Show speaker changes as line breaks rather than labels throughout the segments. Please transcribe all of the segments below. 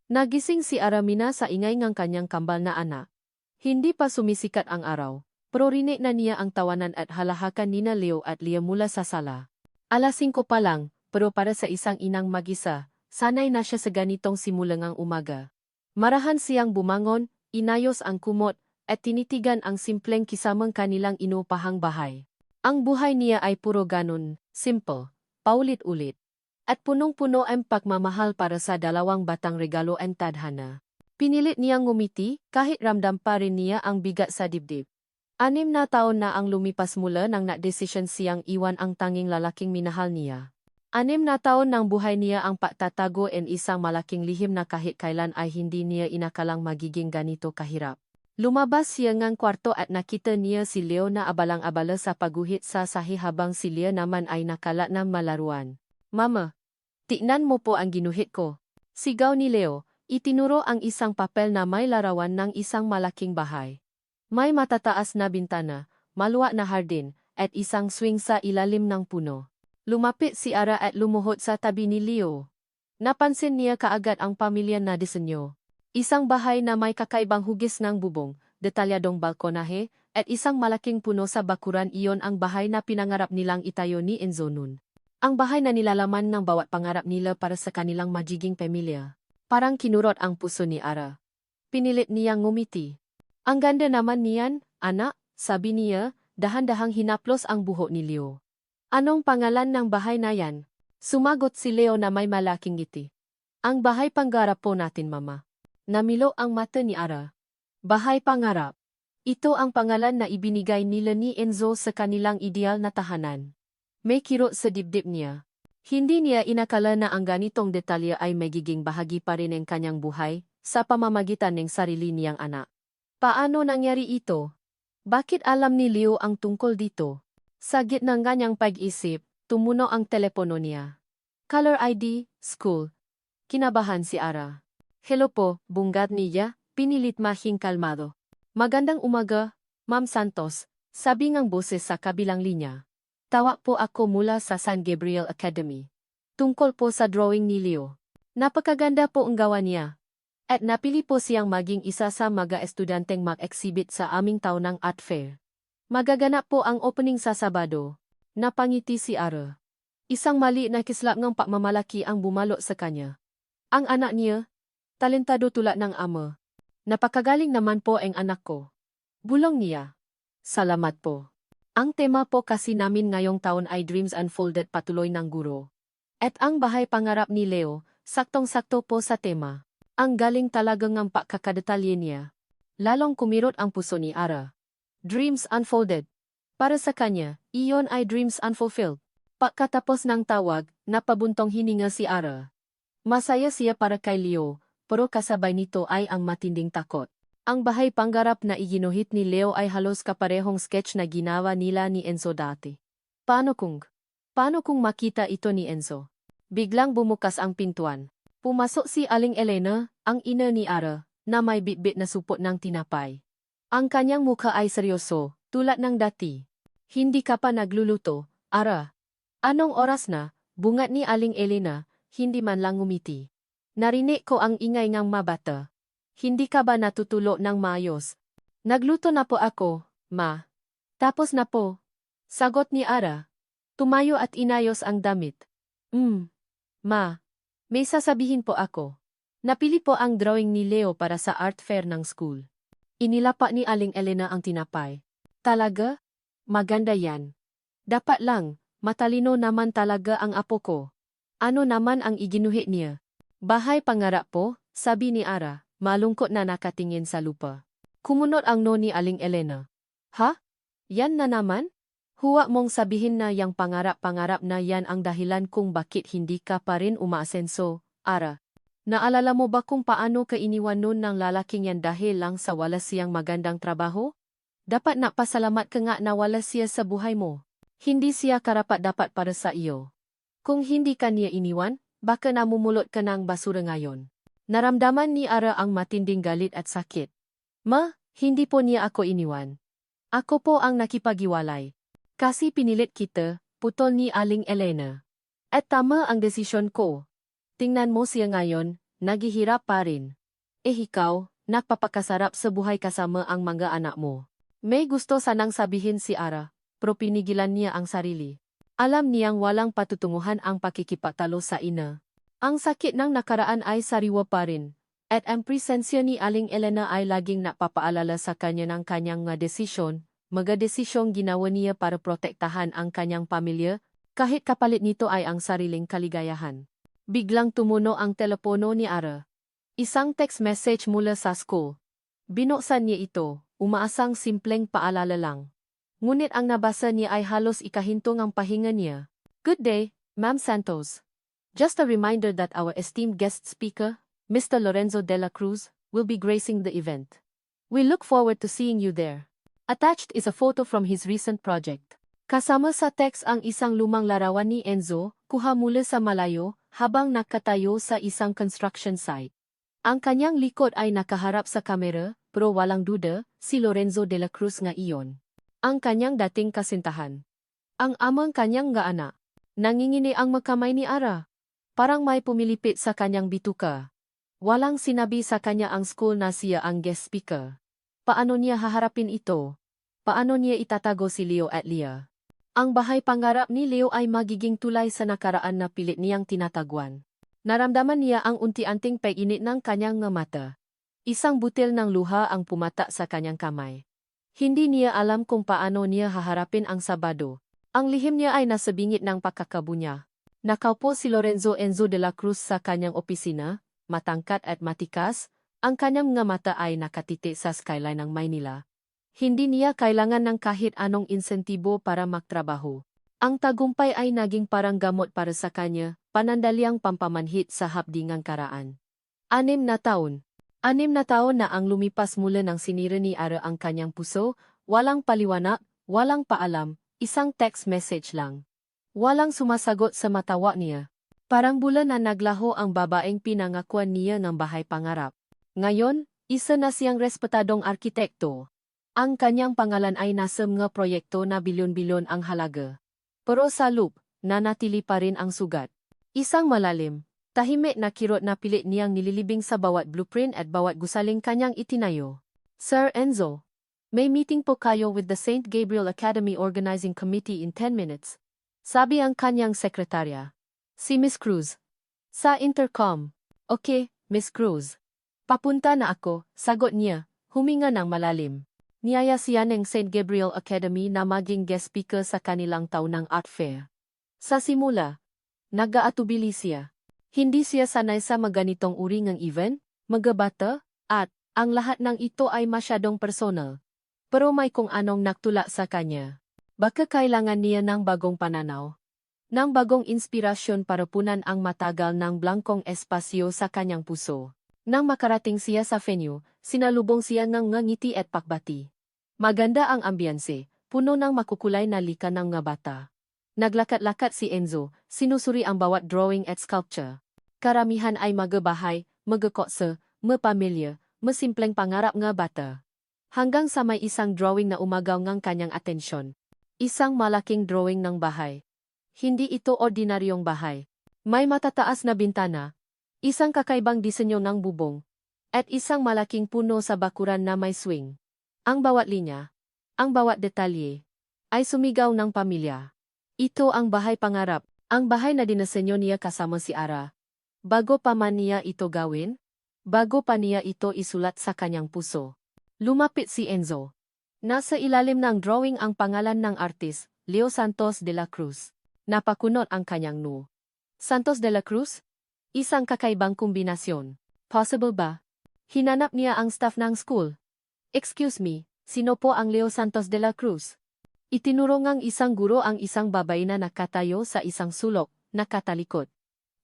Nagising si Aramina sa ingay ng kanyang kambal na anak. Hindi pa sumisikat ang araw, pero rinig na niya ang tawanan at halahakan nina Leo at Lia mula sa sala. Alas 5 pa lang, pero para sa isang inang mag-isa, sanay na siya sa ganitong simulangang umaga. Marahan siyang bumangon, inayos ang kumot, at tinitigan ang simpleng kisamang kanilang inupahang bahay. Ang buhay niya ay puro ganon, simple, paulit-ulit. At punong-puno ang pagmamahal para sa dalawang batang regalo ang tadhana. Pinilit niyang ngumiti kahit ramdam pa rin niya ang bigat sa dibdib. 6 na taon na ang lumipas mula nang na-desisyon siyang iwan ang tanging lalaking minahal niya. 6 na taon ng buhay niya ang pagtatago en isang malaking lihim na kahit kailan ay hindi niya inakalang magiging ganito kahirap. Lumabas siya ngang kwarto at nakita niya si Leo na abalang-abala sa pagguhit sa sahi habang si Lia naman ay nakalat ng malaruan. Mama, tignan mo po ang ginuhit ko. Sigaw ni Leo, itinuro ang isang papel na may larawan ng isang malaking bahay. May matataas na bintana, maluwag na hardin, at isang swing sa ilalim ng puno. Lumapit si Ara at lumuhod sa tabi ni Leo. Napansin niya kaagad ang pamilya na disenyo. Isang bahay na may kakaibang hugis ng bubong, detalyadong balkonahe, at isang malaking puno sa bakuran. Iyon ang bahay na pinangarap nilang itayo ni Enzo noon. Ang bahay na nilalaman ng bawat pangarap nila para sa kanilang magiging pamilya. Parang kinurot ang puso ni Ara. Pinilit niyang ngumiti. Ang ganda naman niyan, anak, sabi niya, dahan-dahang hinaplos ang buhok ni Leo. Anong pangalan ng bahay na yan? Sumagot si Leo na may malaking ngiti. Ang bahay pangarap po natin, mama. Namilo ang mata ni Ara. Bahay pangarap. Ito ang pangalan na ibinigay nila ni Enzo sa kanilang ideal na tahanan. May kirot sa dibdib niya. Hindi niya inakala na ang ganitong detalye ay magiging bahagi pa rin ng kanyang buhay sa pamamagitan ng sarili niyang anak. Paano nangyari ito? Bakit alam ni Leo ang tungkol dito? Sa gitna ng kanyang pag-isip, tumuno ang telepono niya. Caller ID, school. Kinabahan si Ara. Hello po, bungad niya, pinilit mahing kalmado. Magandang umaga, Ma'am Santos, sabi ngang boses sa kabilang linya. Tawag po ako mula sa San Gabriel Academy. Tungkol po sa drawing ni Leo. Napakaganda po ang gawa niya. At napili po siyang maging isa sa mga estudyanteng mag-exhibit sa aming taunang art fair. Magaganap po ang opening sa Sabado. Napangiti si Ara. Isang mali na kislap ng pagmamalaki ang bumalo sa kanya. Ang anak niya, talentado tulad ng ama. Napakagaling naman po ang anak ko. Bulong niya. Salamat po. Ang tema po kasi namin ngayong taon ay Dreams Unfolded, patuloy ng guro. At ang bahay pangarap ni Leo, saktong-sakto po sa tema. Ang galing talagang ng pagkakadetalye niya. Lalong kumirot ang puso ni Ara. Dreams Unfolded. Para sa kanya, iyon ay dreams unfulfilled. Pagkatapos ng tawag, napabuntong hininga si Ara. Masaya siya para kay Leo, pero kasabay nito ay ang matinding takot. Ang bahay pangarap na iginuhit ni Leo ay halos kaparehong sketch na ginawa nila ni Enzo dati. Paano kung makita ito ni Enzo? Biglang bumukas ang pintuan. Pumasok si Aling Elena, ang ina ni Ara, na may bitbit na supot ng tinapay. Ang kanyang mukha ay seryoso, tulad ng dati. Hindi ka pa nagluluto, Ara? Anong oras na? Bungat ni Aling Elena, hindi man lang ngumiti. Narinig ko ang ingay ng mabata. Hindi ka ba natutulo ng maayos? Nagluto na po ako, ma. Tapos na po. Sagot ni Ara. Tumayo at inayos ang damit. Ma. May sasabihin po ako. Napili po ang drawing ni Leo para sa art fair ng school. Inilapa ni Aling Elena ang tinapay. Talaga? Maganda yan. Dapat lang, matalino naman talaga ang apo ko. Ano naman ang iginuhit niya? Bahay pangarap po, sabi ni Ara. Malungkot na nakatingin sa lupa. Kumunot ang no ni Aling Elena. Ha? Yan na naman? Huwag mong sabihin na yang pangarap-pangarap na yan ang dahilan kung bakit hindi ka pa rin umaasenso, Ara. Naalala mo ba kung paano ka iniwan nun ng lalaking yan dahil lang sa wala siyang magandang trabaho? Dapat na pasalamat ka nga na wala siya sa buhay mo. Hindi siya karapat-dapat para sa iyo. Kung hindi ka niya iniwan, baka namumulot ka ng basura ngayon. Naramdaman ni Ara ang matinding galit at sakit. Ma, hindi po niya ako iniwan. Ako po ang nakipag-iwalay. Kasi pinilit kita, putol ni Aling Elena. At tama ang desisyon ko. Tingnan mo siya ngayon, Naghihirap pa rin. Ikaw, nagpapakasarap sa buhay kasama ang mga anak mo. May gusto sanang sabihin si Ara, pero pinigilan niya ang sarili. Alam niyang walang patutunguhan ang pakikipagtalo sa ina. Ang sakit ng nakaraan ay sariwa pa rin, at ang presensya ni Aling Elena ay laging napapaalala sa kanya ng kanyang mga desisyong ginawa niya para protektahan ang kanyang pamilya, kahit kapalit nito ay ang sariling kaligayahan. Biglang tumuno ang telepono ni Ara. Isang text message mula sa school. Binuksan niya ito, umaasang simpleng paalala lang. Ngunit ang nabasa niya ay halos ikahintong ang pahinga niya. Good day, Ma'am Santos. Just a reminder that our esteemed guest speaker, Mr. Lorenzo de la Cruz, will be gracing the event. We look forward to seeing you there. Attached is a photo from his recent project. Kasama sa text ang isang lumang larawan ni Enzo, kuha mula sa malayo, habang nakatayo sa isang construction site. Ang kanyang likod ay nakaharap sa kamera, pero walang duda, si Lorenzo de la Cruz nga iyon. Ang kanyang dating kasintahan. Ang amang kanyang nga anak. Nangingini ang magkamay ni Ara. Parang may pumilipit sa kanyang bituka. Walang sinabi sa kanya ang school na siya ang guest speaker. Paano niya haharapin ito? Paano niya itatago si Leo at Leah? Ang bahay pangarap ni Leo ay magiging tulay sa nakaraan na pilit niyang tinataguan. Naramdaman niya ang unti-anting pag-init ng kanyang nga mata. Isang butil ng luha ang pumata sa kanyang kamay. Hindi niya alam kung paano niya haharapin ang Sabado. Ang lihim niya ay nasa bingit ng pagkakabunya. Nakaupo si Lorenzo Enzo de la Cruz sa kanyang opisina, matangkat at matikas, ang kanyang nga mata ay nakatiti sa skyline ng Maynila. Hindi niya kailangan ng kahit anong insentibo para magtrabaho. Ang tagumpay ay naging parang gamot para sa kanya, panandaliang pampamanhit sa hapdingang karaan. 6 na taon. 6 na taon na ang lumipas mula nang sinira ni Ara ang kanyang puso, walang paliwanag, walang paalam, isang text message lang. Walang sumasagot sa matawa niya. Parang bulan na naglaho ang babaeng pinangakuan niya ng bahay pangarap. Ngayon, isa na siyang respetadong arkitekto. Ang kanyang pangalan ay nasa mga proyekto na bilyon-bilyon ang halaga. Pero sa loop, nanatili pa rin ang sugat. Isang malalim, tahimik na kirot na pilit niyang nililibing sa bawat blueprint at bawat gusaling kanyang itinayo. Sir Enzo, may meeting po kayo with the St. Gabriel Academy Organizing Committee in 10 minutes. Sabi ang kanyang sekretarya. Si Miss Cruz. Sa intercom. Okay, Miss Cruz. Papunta na ako, sagot niya, huminga ng malalim. Niyaya siya ng St. Gabriel Academy na maging guest speaker sa kanilang taunang art fair. Sa simula, nag-aatubili siya. Hindi siya sanay sa maganitong uri ng event, magabata, at ang lahat ng ito ay masyadong personal. Pero may kung anong nagtula sa kanya. Baka kailangan niya ng bagong pananaw. Ng bagong inspirasyon para punan ang matagal ng blankong espasyo sa kanyang puso. Nang makarating siya sa venue, sinalubong siya ng ngiti at pakbati. Maganda ang ambiyanse, puno ng makukulay na lika ng mga bata. Naglakat-lakat si Enzo, sinusuri ang bawat drawing at sculpture. Karamihan ay magabahay, magakotse, mapamilya, masimpleng pangarap nga bata. Hanggang sa may isang drawing na umagaw ngang kanyang atensyon. Isang malaking drawing ng bahay. Hindi ito ordinaryong bahay. May matataas na bintana, isang kakaibang disenyo ng bubong, at isang malaking puno sa bakuran na may swing. Ang bawat linya, ang bawat detalye, ay sumigaw ng pamilya. Ito ang bahay pangarap, ang bahay na dinasenyo niya kasama si Ara. Bago pa man niya ito gawin, bago pa niya ito isulat sa kanyang puso. Lumapit si Enzo. Nasa ilalim ng drawing ang pangalan ng artist, Leo Santos de la Cruz. Napakunot ang kanyang noo. Santos de la Cruz? Isang kakaibang kombinasyon. Possible ba? Hinanap niya ang staff ng school. Excuse me, sino po ang Leo Santos de la Cruz? Itinuro ngang isang guro ang isang babae na nakatayo sa isang sulok, nakatalikod.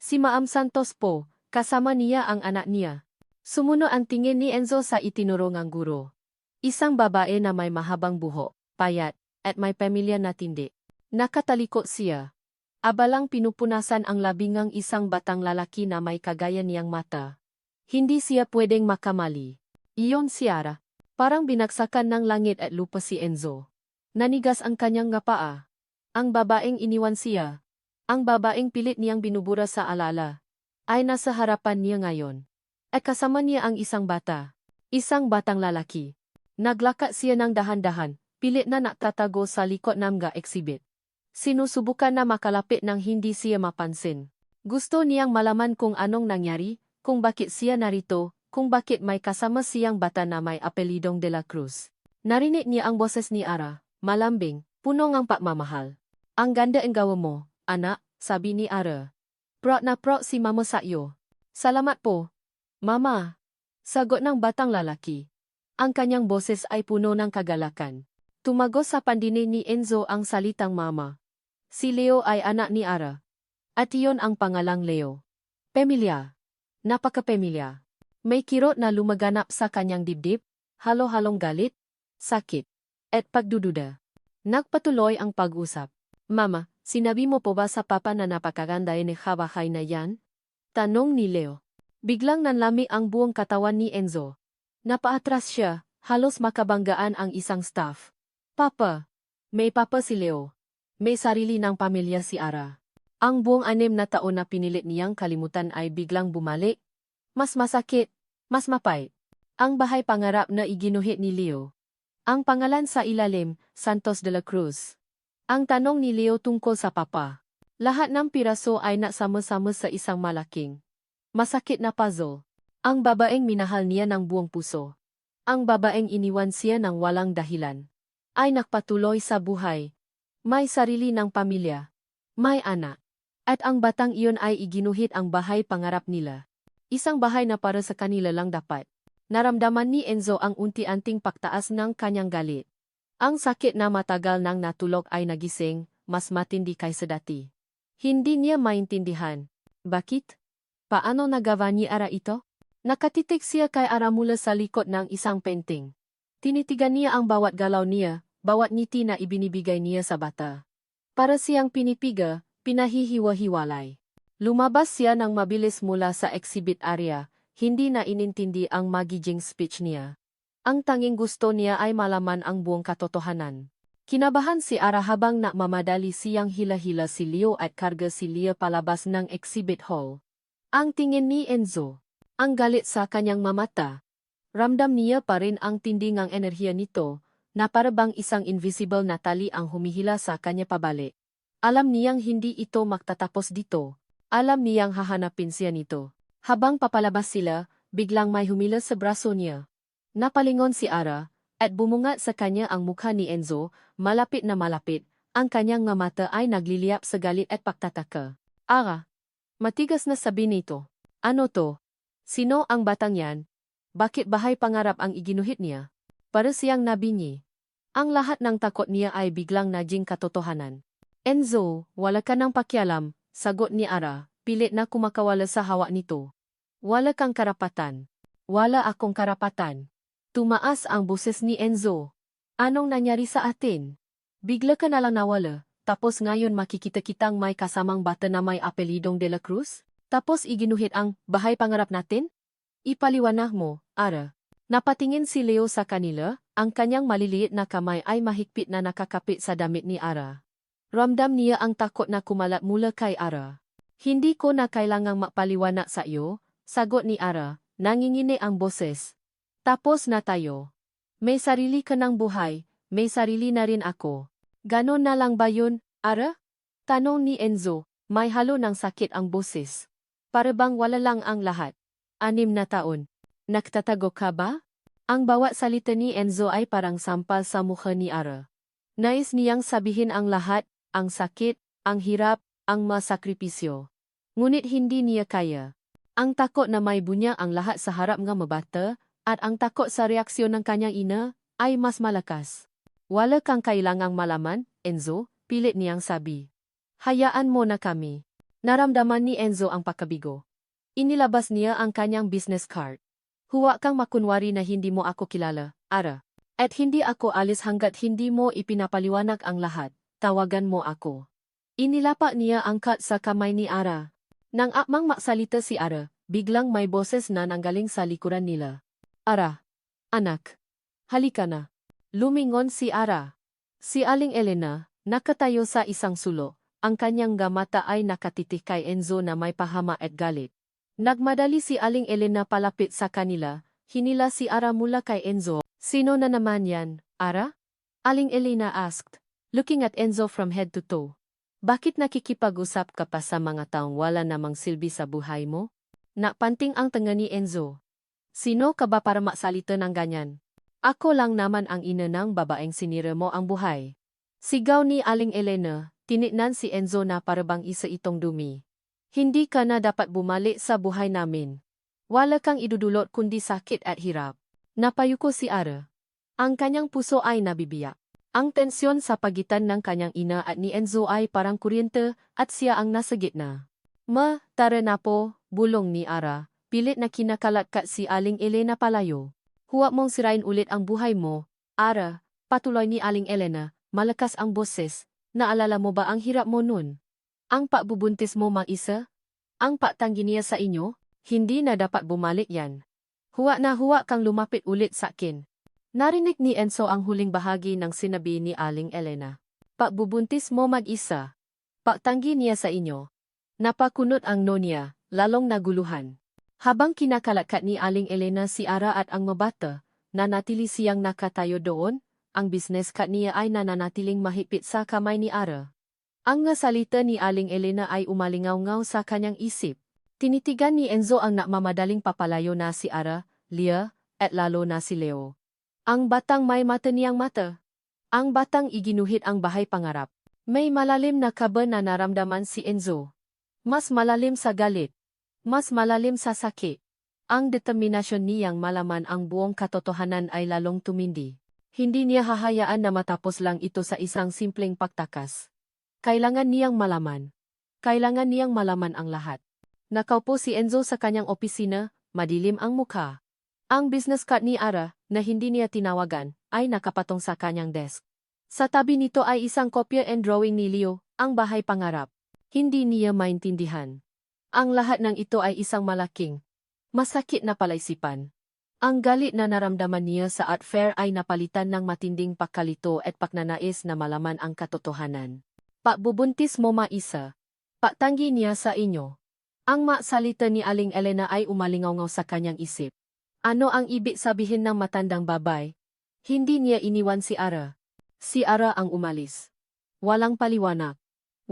Si Ma'am Santos po, kasama niya ang anak niya. Sumuno ang tingin ni Enzo sa itinuro ngang guro. Isang babae na may mahabang buhok, payat, at may pamilya na tindi. Nakatalikod siya. Abalang pinupunasan ang labingang isang batang lalaki na may kagaya niyang mata. Hindi siya pwedeng makamali. Iyon si Ara. Parang binagsakan ng langit at lupa si Enzo. Nanigas ang kanyang nga paa. Ang babaeng iniwan siya. Ang babaeng pilit niyang binubura sa alala. ay nasa harapan niya ngayon. At kasama niya ang isang bata. Isang batang lalaki. Naglakad siya ng dahan-dahan, pilit na nakatago sa likod ng exhibit. Sinusubukan na makalapit nang hindi siya mapansin. Gusto niyang malaman kung anong nangyari, kung bakit siya narito, kung bakit may kasama siyang bata na may apelidong De La Cruz. Narinig niya ang boses ni Ara, malambing, puno ng pagmamahal. Ang ganda ang gawa mo, anak, sabi ni Ara. Proud na proud si mama sa iyo. Salamat po, mama. Sagot ng batang lalaki. Ang kanyang boses ay puno ng kagalakan. Tumagos sa pandinig ni Enzo ang salitang mama. Si Leo ay anak ni Ara. At iyon ang pangalang Leo. Pamilya. Napaka-pamilya. May kirot na lumaganap sa kanyang dibdib, halo-halong galit, sakit, at pagdududa. Nagpatuloy ang pag-usap. Mama, sinabi mo po ba sa papa na napakaganda ni bahay na yan? Tanong ni Leo. Biglang nanlami ang buong katawan ni Enzo. Napaatras siya, halos makabanggaan ang isang staff. Papa. May papa si Leo. May sarili ng pamilya si Ara. Ang buong 6 na taon na pinilit niyang kalimutan ay biglang bumalik. Mas masakit, mas mapait. Ang bahay pangarap na iginuhit ni Leo. Ang pangalan sa ilalim, Santos de la Cruz. Ang tanong ni Leo tungkol sa papa. Lahat ng piraso ay nasama-sama sa isang malaking, masakit na puzzle. Ang babaeng minahal niya ng buong puso. Ang babaeng iniwan siya ng walang dahilan. Ay nakpatuloy sa buhay. May sarili ng pamilya. May anak. At ang batang iyon ay iginuhit ang bahay pangarap nila. Isang bahay na para sa kanila lang dapat. Naramdaman ni Enzo ang unti-anting pagtaas ng kanyang galit. Ang sakit na matagal nang natulog ay nagising, mas matindi kaysa dati. Hindi niya maintindihan. Bakit? Paano nagawa ni Ara ito? Nakatitig siya kay Ara mula sa likod ng isang painting. Tinitigan niya ang bawat galaw niya, bawat ngiti na ibinibigay niya sa bata. Para siyang pinipiga, pinahihiwa-hiwalay. Lumabas siya ng mabilis mula sa exhibit area, hindi na inintindi ang magiging speech niya. Ang tanging gusto niya ay malaman ang buong katotohanan. Kinabahan si Ara habang nagmamadali siyang hila-hila si Leo at karga si Leah palabas ng exhibit hall. Ang tingin ni Enzo, ang galit sa kanyang mamata. Ramdam niya pa rin ang tinding ang enerhiya nito, na parabang isang invisible na tali ang humihila sa kanya pabalik. Alam niyang hindi ito magtatapos dito. Alam niyang hahanapin siya nito. Habang papalabas sila, biglang may humila sa braso niya. Napalingon si Ara, at bumungat sa kanya ang mukha ni Enzo, malapit na malapit, ang kanyang mga mata ay nagliliyap sa galit at pagtataka. Ara. Matigas na sabi nito. Ano to? Sino ang batang yan? Bakit bahay pangarap ang iginuhit niya? Para siyang nabingi. Ang lahat ng takot niya ay biglang naging katotohanan. Enzo, wala ka ng pakialam, sagot ni Ara, pilit na kumakawala sa hawa nito. Wala kang karapatan. Wala akong karapatan. Tumaas ang boses ni Enzo. Anong nangyari sa atin? Bigla ka nalang nawala, tapos ngayon makikita kitang may kasamang bata na may apelidong De La Cruz? Tapos iginuhit ang bahay pangarap natin? Ipaliwanag mo, Ara. Napatingin si Leo sa kanila, ang kanyang maliliit na kamay ay mahigpit na nakakapit sa damit ni Ara. Ramdam niya ang takot na kumalat mula kay Ara. Hindi ko na kailangang mapaliwanag sa iyo, sagot ni Ara, nangingini ang boses. Tapos na tayo. May sarili ka ng buhay, may sarili na rin ako. Ganon na lang ba yun, Ara? Tanong ni Enzo, may halo ng sakit ang boses. Para bang wala lang ang lahat. 6 na taon. Nagtatago ka ba? Ang bawat salita ni Enzo ay parang sampal sa mukha ni Ara. Nais niyang sabihin ang lahat, ang sakit, ang hirap, ang masakripisyo. Ngunit hindi niya kaya. Ang takot na may bunya ang lahat sa harap ng mabata, at ang takot sa reaksyon ng kanyang ina, ay mas malakas. Wala kang kailangang malaman, Enzo, pilit niyang sabi. Hayaan mo na kami. Naramdaman ni Enzo ang pagkabigo. Inilabas niya ang kanyang business card. Huwag kang makunwari na hindi mo ako kilala, Ara. At hindi ako alis hanggat hindi mo ipinapaliwanag ang lahat. Tawagan mo ako. Inilapa niya ang card sa kamay ni Ara. Nang akmang maksalita si Ara, biglang may boses na nanggaling sa likuran nila. Ara. Anak. Halika na. Lumingon si Ara. Si Aling Elena, nakatayo sa isang sulo. Ang kanyang gamata ay nakatitik kay Enzo na may pahama at galit. Nagmadali si Aling Elena palapit sa kanila, hinila si Ara mula kay Enzo. Sino na naman yan, Ara? Aling Elena asked, looking at Enzo from head to toe. Bakit nakikipag-usap ka pa sa mga taong wala namang silbi sa buhay mo? Napanting ang tanga ni Enzo. Sino ka ba para maksalita ng ganyan? Ako lang naman ang ina ng babaeng sinira mo ang buhay. Sigaw ni Aling Elena, tinignan si Enzo na parabang isa itong dumi. Hindi ka na dapat bumalik sa buhay namin. Wala kang idudulot kundi sakit at hirap. Napayuko si Ara. Ang kanyang puso ay nabibiyak. Ang tensyon sa pagitan ng kanyang ina at ni Enzo ay parang kuryente at siya ang nasa gitna. Tara na po, bulong ni Ara, pilit na kinakalat si Aling Elena palayo. Huwag mong sirain ulit ang buhay mo, Ara, patuloy ni Aling Elena, malakas ang boses. Naalala mo ba ang hirap mo nun? Ang pagbubuntis mo mag-isa? Ang pagtanggi niya sa inyo? Hindi na dapat bumalik yan. Huwag na huwag kang lumapit ulit sa akin. Narinig ni Enzo ang huling bahagi ng sinabi ni Aling Elena. Pagbubuntis mo mag-isa. Pagtanggi niya sa inyo. Napakunot ang nonya, lalong naguluhan. Habang kinakalakat ni Aling Elena si Ara at ang mabata, nanatili siyang nakatayo doon, ang business card niya ay nananatiling mahigpit sa kamay ni Ara. Ang nasalita ni Aling Elena ay umalingaw-ngaw sa kanyang isip. Tinitigan ni Enzo ang nakmamadaling papalayo na si Ara, Leah, at lalo na si Leo. Ang batang may mata niyang mata. Ang batang iginuhit ang bahay pangarap. May malalim na kaba na naramdaman si Enzo. Mas malalim sa galit. Mas malalim sa sakit. Ang determinasyon niyang malaman ang buong katotohanan ay lalong tumindi. Hindi niya hahayaan na matapos lang ito sa isang simpleng pagtakas. Kailangan niyang malaman. Kailangan niyang malaman ang lahat. Nakaupo si Enzo sa kanyang opisina, madilim ang mukha. Ang business card ni Ara, na hindi niya tinawagan, ay nakapatong sa kanyang desk. Sa tabi nito ay isang kopya and drawing ni Leo, ang bahay pangarap. Hindi niya maintindihan. Ang lahat ng ito ay isang malaking, masakit na palaisipan. Ang galit na naramdaman niya sa art fair ay napalitan ng matinding pagkalito at pagnanais na malaman ang katotohanan. Pagbubuntis mo mag-isa. Pagtanggi niya sa inyo. Ang salita ni Aling Elena ay umalingaw sa kanyang isip. Ano ang ibig sabihin ng matandang babay? Hindi niya iniwan si Ara. Si Ara ang umalis. Walang paliwanag.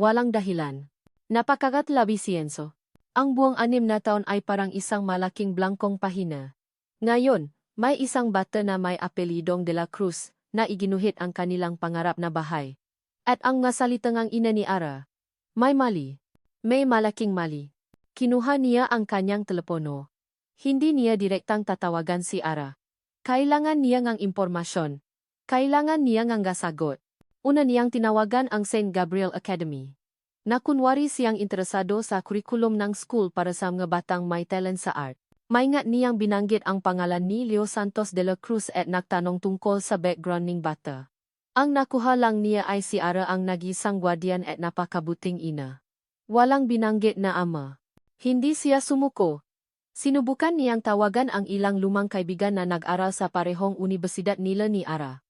Walang dahilan. Napakagatlabi si Enzo. Ang buong 6 na taon ay parang isang malaking blankong pahina. Ngayon, may isang bata na may apelidong De La Cruz na iginuhit ang kanilang pangarap na bahay. At ang nasalitangang ina ni Ara. May mali. May malaking mali. Kinuha niya ang kanyang telepono. Hindi niya direktang tatawagan si Ara. Kailangan niya ngang impormasyon. Kailangan niya ngang sagot. Una niyang tinawagan ang St. Gabriel Academy. Nakunwari siyang interesado sa kurikulum ng school para sa mga batang may talent sa art. Maingat niyang binanggit ang pangalan ni Leo Santos de la Cruz at nagtanong tungkol sa background ng bata. Ang nakuha lang niya ay si Ara ang nag-isang guardian at napakabuting ina. Walang binanggit na ama. Hindi siya sumuko. Sinubukan niyang tawagan ang ilang lumang kaibigan na nag-aral sa parehong universidad nila ni Ara.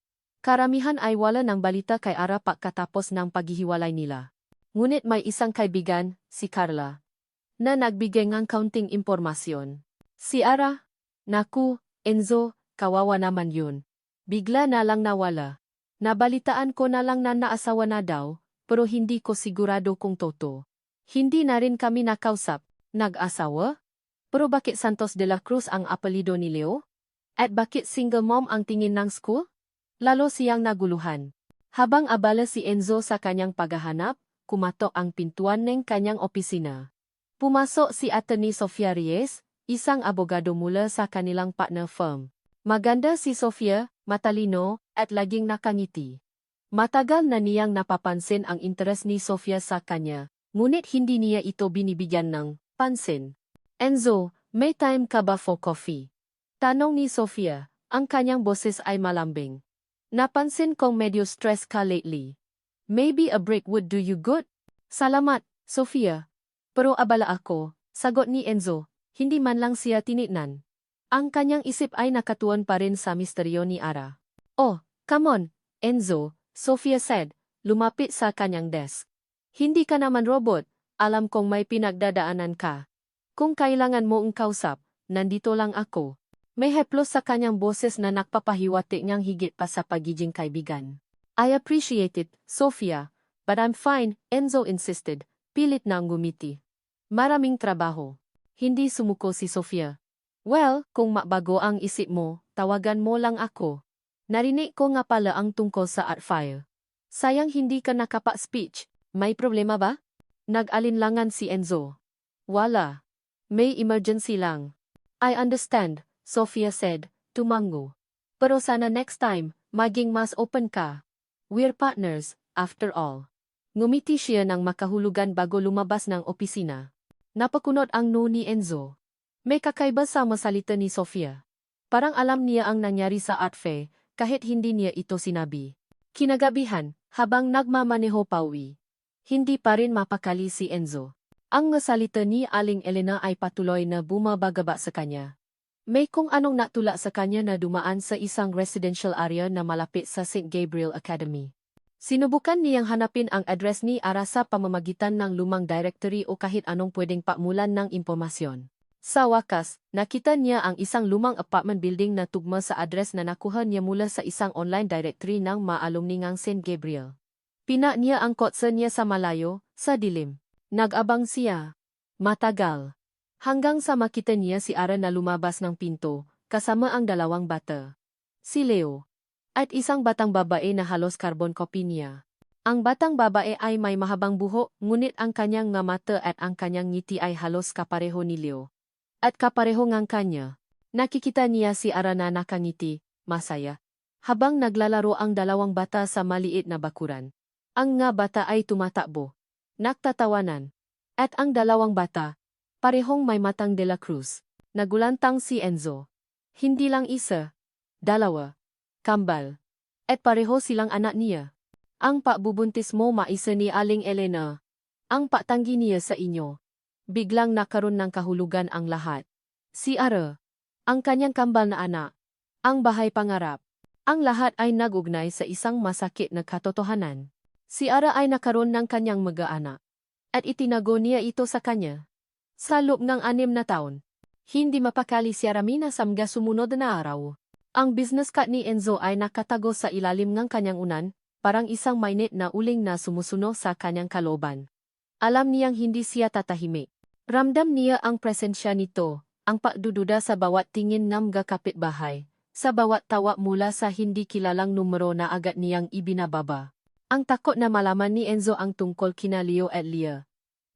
Karamihan ay wala ng balita kay Ara pagkatapos ng paghihiwalay nila. Ngunit may isang kaibigan, si Carla, na nagbigay ng kaunting impormasyon. Si Ara? Naku, Enzo, kawawa naman yun. Bigla na lang nawala. Nabalitaan ko na lang na naasawa na daw, pero hindi ko sigurado kung totoo. Hindi na rin kami nakausap. Nag-asawa? Pero bakit Santos de la Cruz ang apelyido ni Leo? At bakit single mom ang tingin ng school? Lalo siyang naguluhan. Habang abala si Enzo sa kanyang paghahanap, kumatok ang pintuan ng kanyang opisina. Pumasok si Attorney Sofia Reyes, isang abogado mula sa kanilang partner firm. Maganda si Sofia, matalino, at laging nakangiti. Matagal na niyang napapansin ang interes ni Sofia sa kanya, ngunit hindi niya ito binibigyan ng pansin. Enzo, may time ka ba for coffee? Tanong ni Sofia, ang kanyang boses ay malambing. Napansin kong medyo stress ka lately. Maybe a break would do you good? Salamat, Sofia. Pero abala ako, sagot ni Enzo, hindi man lang siya tinignan. Ang kanyang isip ay nakatuon pa rin sa misteryo ni Ara. Oh, come on, Enzo, Sofia said, lumapit sa kanyang desk. Hindi ka naman robot, alam kong may pinagdadaanan ka. Kung kailangan mo ang kausap, nandito lang ako. May heplos sa kanyang boses na nagpapahiwatig niyang higit pa sa pagiging kaibigan. I appreciate it, Sofia, but I'm fine, Enzo insisted, pilit na ngumiti. Maraming trabaho. Hindi sumuko si Sofia. Well, kung mabago ang isip mo, tawagan mo lang ako. Narinig ko nga pala ang tungkol sa art file. Sayang hindi ka nakapa-speech. May problema ba? Nag-alinlangan si Enzo. Wala. May emergency lang. I understand, Sofia said, tumango. Pero sana next time, maging mas open ka. We're partners, after all. Ngumiti siya ng makahulugan bago lumabas ng opisina. Napakunot ang no ni Enzo. May kakaiba sa masalita ni Sofia. Parang alam niya ang nangyari sa art fair, kahit hindi niya ito sinabi. Kinagabihan, habang nagmamaneho pauwi. Hindi pa rin mapakali si Enzo. Ang masalita ni Aling Elena ay patuloy na bumabagaba sa kanya. May kung anong natula sa kanya na dumaan sa isang residential area na malapit sa St. Gabriel Academy. Sinubukan niyang hanapin ang address ni Ara sa pamamagitan ng lumang directory o kahit anong pwedeng pamulan ng impormasyon. Sa wakas, nakita niya ang isang lumang apartment building na tugma sa address na nakuha niya mula sa isang online directory ng maalumni ngang St. Gabriel. Pina niya ang kotse niya sa malayo, sa dilim. Nag-abang siya. Matagal. Hanggang sa makita niya si Ara na lumabas ng pinto, kasama ang dalawang bata. Si Leo. At isang batang babae na halos carbon copy niya. Ang batang babae ay may mahabang buhok, ngunit ang kanyang nga mata at ang kanyang ngiti ay halos kapareho ni Leo. At kapareho ngang kanya. Nakikita niya si Ara na nakangiti, masaya. Habang naglalaro ang dalawang bata sa maliit na bakuran. Ang nga bata ay tumatakbo. Nagtatawanan. At ang dalawang bata, parehong may matang de la Cruz. Nagulantang si Enzo. Hindi lang isa. Dalawa. Kambal. At pareho silang anak niya. Ang pakbubuntis mo maisa ni Aling Elena. Ang patanggi niya sa inyo. Biglang nakaroon ng kahulugan ang lahat. Si Ara. Ang kanyang kambal na anak. Ang bahay pangarap. Ang lahat ay nagugnay sa isang masakit na katotohanan. Si Ara ay nakaroon ng kanyang mag-anak. At itinago niya ito sa kanya. Sa loob ng 6 na taon. Hindi mapakali si Aramina sa mga sumunod na araw. Ang business card ni Enzo ay nakatago sa ilalim ng kanyang unan, parang isang mainit na uling na sumusuno sa kanyang kalooban. Alam niyang hindi siya tatahimik. Ramdam niya ang presensya nito, ang pagdududa sa bawat tingin ng mga kapitbahay, sa bawat tawa mula sa hindi kilalang numero na agad niyang ibinababa. Ang takot na malaman ni Enzo ang tungkol kina Leo at Leah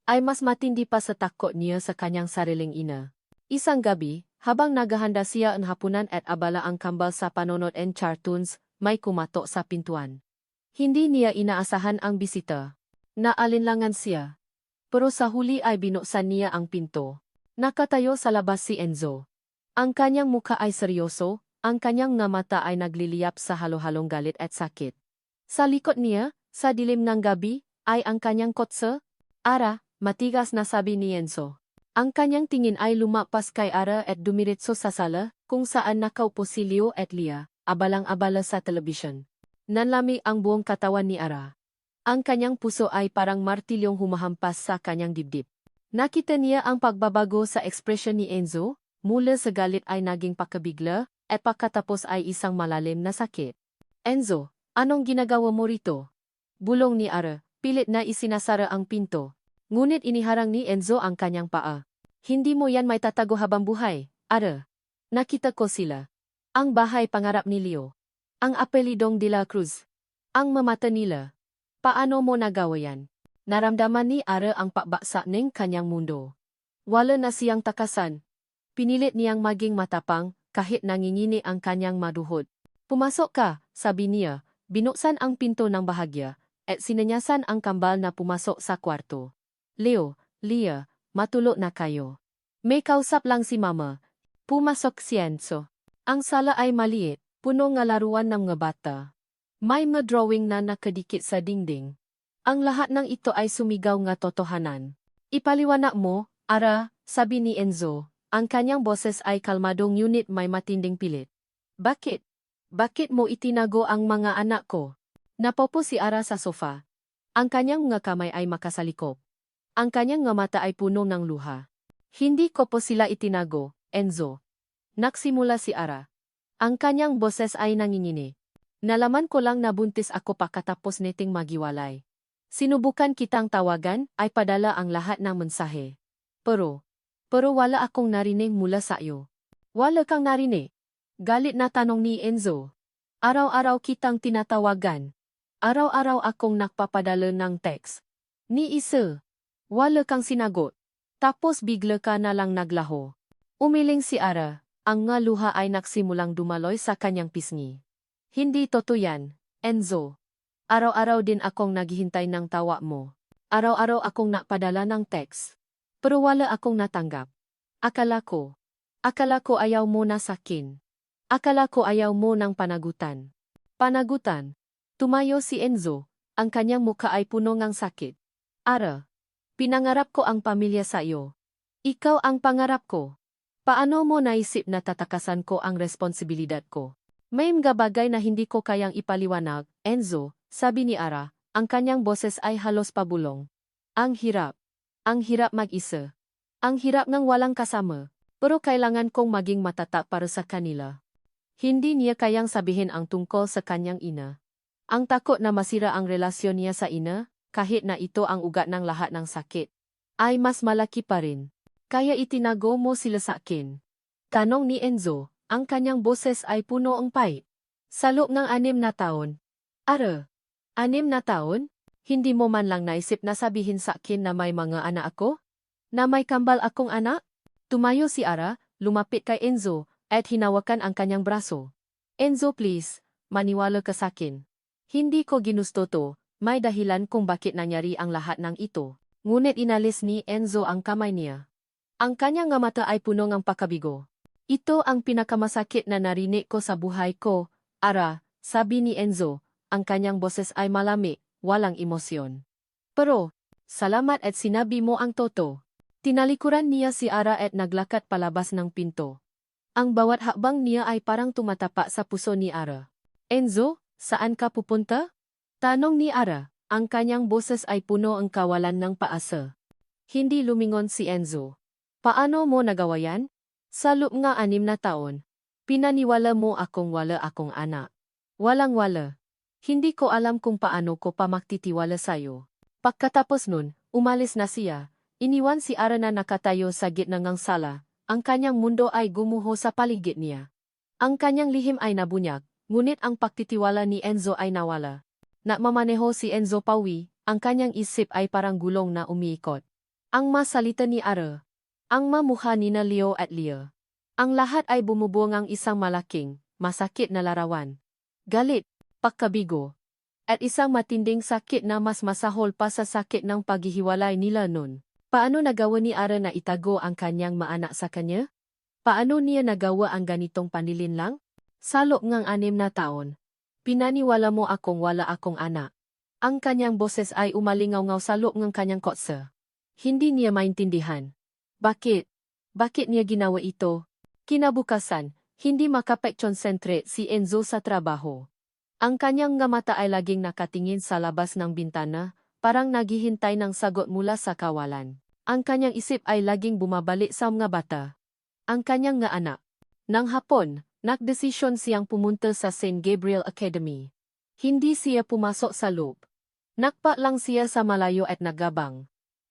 ay mas matindi pa sa takot niya sa kanyang sariling ina. Isang gabi, habang naghahanda siya ang hapunan at abala ang kambal sa panonood ng cartoons, may kumatok sa pintuan. Hindi niya inaasahan ang bisita. Naalinlangan siya. Pero sa huli ay binuksan niya ang pinto. Nakatayo sa labas si Enzo. Ang kanyang mukha ay seryoso, ang kanyang nga mata ay nagliliyap sa halo-halong galit at sakit. Sa likod niya, sa dilim ng gabi, ay ang kanyang kotse. Ara, matigas na sabi ni Enzo. Ang kanyang tingin ay lumapas kay Ara at dumiretso sa sala, kung saan nakaupo si Leo at Leah, abalang-abala sa telebisyon. Nanlamig ang buong katawan ni Ara. Ang kanyang puso ay parang martilyong humahampas sa kanyang dibdib. Nakita niya ang pagbabago sa ekspresyon ni Enzo, mula sa galit ay naging pakabigla, at pagkatapos ay isang malalim na sakit. Enzo, anong ginagawa mo rito? Bulong ni Ara, pilit na isinasara ang pinto. Ngunit iniharang ni Enzo ang kanyang paa. Hindi mo yan may tatago habang buhay, Ara. Nakita ko sila. Ang bahay pangarap ni Leo. Ang apelidong de la Cruz. Ang mamata nila. Paano mo nagawa yan? Naramdaman ni Ara ang pagbaksak ng kanyang mundo. Wala na siyang takasan. Pinilit niyang maging matapang, kahit nangingini ang kanyang maduhod. Pumasok ka, sabi niya, binuksan ang pinto ng bahagya, at sinanyasan ang kambal na pumasok sa kwarto. Leo, Leah, matulog na kayo. May kausap lang si Mama. Pumasok si Enzo. Ang sala ay maliit, puno ng laruan ng mga bata. May mga drawing na nakadikit sa dingding. Ang lahat ng ito ay sumigaw nga totohanan. Ipaliwanag mo, Ara, sabi ni Enzo. Ang kanyang boses ay kalmadong ngunit may matinding pilit. Bakit? Bakit mo itinago ang mga anak ko? Napopo si Ara sa sofa. Ang kanyang mga kamay ay makasalikop. Ang kanyang nga mata ay puno ng luha. Hindi ko po sila itinago, Enzo. Nagsimula si Ara. Ang kanyang boses ay nangingini. Nalaman ko lang na buntis ako pagkatapos niting magiwalay. Sinubukan kitang tawagan, ay padala ang lahat ng mensahe. Pero wala akong narinig mula sa iyo. Wala kang narinig? Galit na tanong ni Enzo. Araw-araw kitang tinatawagan. Araw-araw akong nagpapadala ng text. Ni isa. Wala kang sinagot. Tapos bigla ka na lang naglaho. Umiling si Ara. Ang nga luha ay nagsimulang dumaloy sa kanyang pisngi. Hindi totoo yan, Enzo. Araw-araw din akong naghihintay ng tawa mo. Araw-araw akong napadala ng text. Pero wala akong natanggap. Akala ko ayaw mo na sakin. Akala ko ayaw mo ng panagutan. Panagutan. Tumayo si Enzo. Ang kanyang mukha ay puno ng sakit. Ara, pinangarap ko ang pamilya sa iyo. Ikaw ang pangarap ko. Paano mo naisip na tatakasan ko ang responsibilidad ko? May mga bagay na hindi ko kayang ipaliwanag, Enzo, sabi ni Ara, ang kanyang boses ay halos pabulong. Ang hirap mag-isa. Ang hirap ng walang kasama, pero kailangan kong maging matatak para sa kanila. Hindi niya kayang sabihin ang tungkol sa kanyang ina. Ang takot na masira ang relasyon niya sa ina, kahit na ito ang ugat ng lahat ng sakit, ay mas malaki pa rin. Kaya itinago mo sila sa akin? Tanong ni Enzo, ang kanyang boses ay puno ng pait. Sa loob ng 6 na taon. Ara, 6 na taon? Hindi mo man lang naisip na sabihin sa akin na may mga anak ako? Na may kambal akong anak? Tumayo si Ara, lumapit kay Enzo, at hinawakan ang kanyang braso. Enzo please, maniwala ka sa akin. Hindi ko ginusto to, may dahilan kung bakit nangyari ang lahat ng ito. Ngunit inalis ni Enzo ang kamay niya. Ang kanyang nga mata ay puno ng pakabigo. Ito ang pinakamasakit na narinig ko sa buhay ko, Ara, sabi ni Enzo, ang kanyang boses ay malamig, walang emosyon. Pero, salamat at sinabi mo ang totoo. Tinalikuran niya si Ara at naglakad palabas ng pinto. Ang bawat hakbang niya ay parang tumatapa sa puso ni Ara. Enzo, saan ka pupunta? Tanong ni Ara, ang kanyang boses ay puno ang kawalan ng paasa. Hindi lumingon si Enzo. Paano mo nagawa yan? Sa loob nga 6 na taon. Pinaniwala mo akong wala akong anak. Walang-wala. Hindi ko alam kung paano ko pa magtitiwala sa'yo. Pagkatapos nun, umalis na siya. Iniwan si Ara na nakatayo sa gitna ng sala. Ang kanyang mundo ay gumuho sa paligid niya. Ang kanyang lihim ay nabunyag, ngunit ang pagtitiwala ni Enzo ay nawala. Nakmamaneho si Enzo pawi, ang kanyang isip ay parang gulong na umiikot. Ang masalita ni Ara. Ang mamukha ni Leo at Leah. Ang lahat ay bumubuo ng isang malaking, masakit na larawan. Galit, pagkabigo, at isang matinding sakit na mas masahol pa sa sakit ng paghihiwalay nila nun. Paano nagawa ni Ara na itago ang kanyang maanak sa kanya? Paano niya nagawa ang ganitong panlilinlang? Sa loob ng 6 na taon. Pinaniwala mo akong wala akong anak. Ang kanyang boses ay umalingaw-ngaw sa loob ng kanyang kotse. Hindi niya maintindihan. Bakit? Bakit niya ginawa ito? Kinabukasan, hindi makapag-concentrate si Enzo sa trabaho. Ang kanyang nga mata ay laging nakatingin sa labas ng bintana, parang naghihintay ng sagot mula sa kawalan. Ang kanyang isip ay laging bumabalik sa mga bata. Ang kanyang nga anak. Nang hapon, nagdesisyon siyang pumunta sa St. Gabriel Academy. Hindi siya pumasok sa loob. Nakpa lang siya sa malayo at nagabang.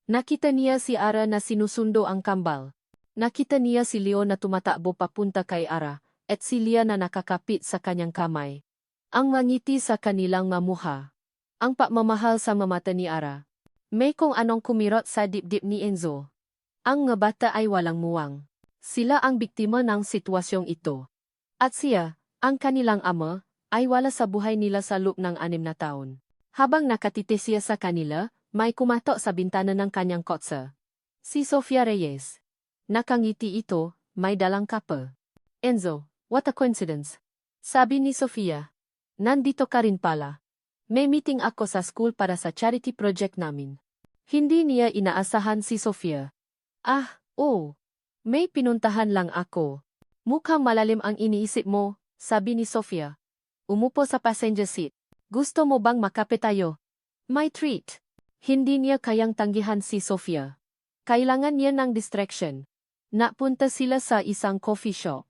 Nakita niya si Ara na sinusundo ang kambal. Nakita niya si Leo na tumatakbo papunta kay Ara, at si Leah na nakakapit sa kanyang kamay. Ang mangiti sa kanilang mamuha. Ang pagmamahal sa mamata ni Ara. May kung anong kumirot sa dibdib ni Enzo. Ang nga bata ay walang muwang. Sila ang biktima ng sitwasyong ito. At siya, ang kanilang ama, ay wala sa buhay nila sa loob ng 6 na taon. Habang nakatiti siya sa kanila, may kumatok sa bintana ng kanyang kotse. Si Sofia Reyes. Nakangiti ito, may dalang kapa. Enzo, what a coincidence. Sabi ni Sofia. Nandito ka rin pala. May meeting ako sa school para sa charity project namin. Hindi niya inaasahan si Sofia. Ah, oh. May pinuntahan lang ako. Mukhang malalim ang iniisip mo, sabi ni Sofia. Umupo sa passenger seat. Gusto mo bang makapit tayo? My treat. Hindi niya kayang tanggihan si Sofia. Kailangan niya ng distraction. Napunta sila sa isang coffee shop.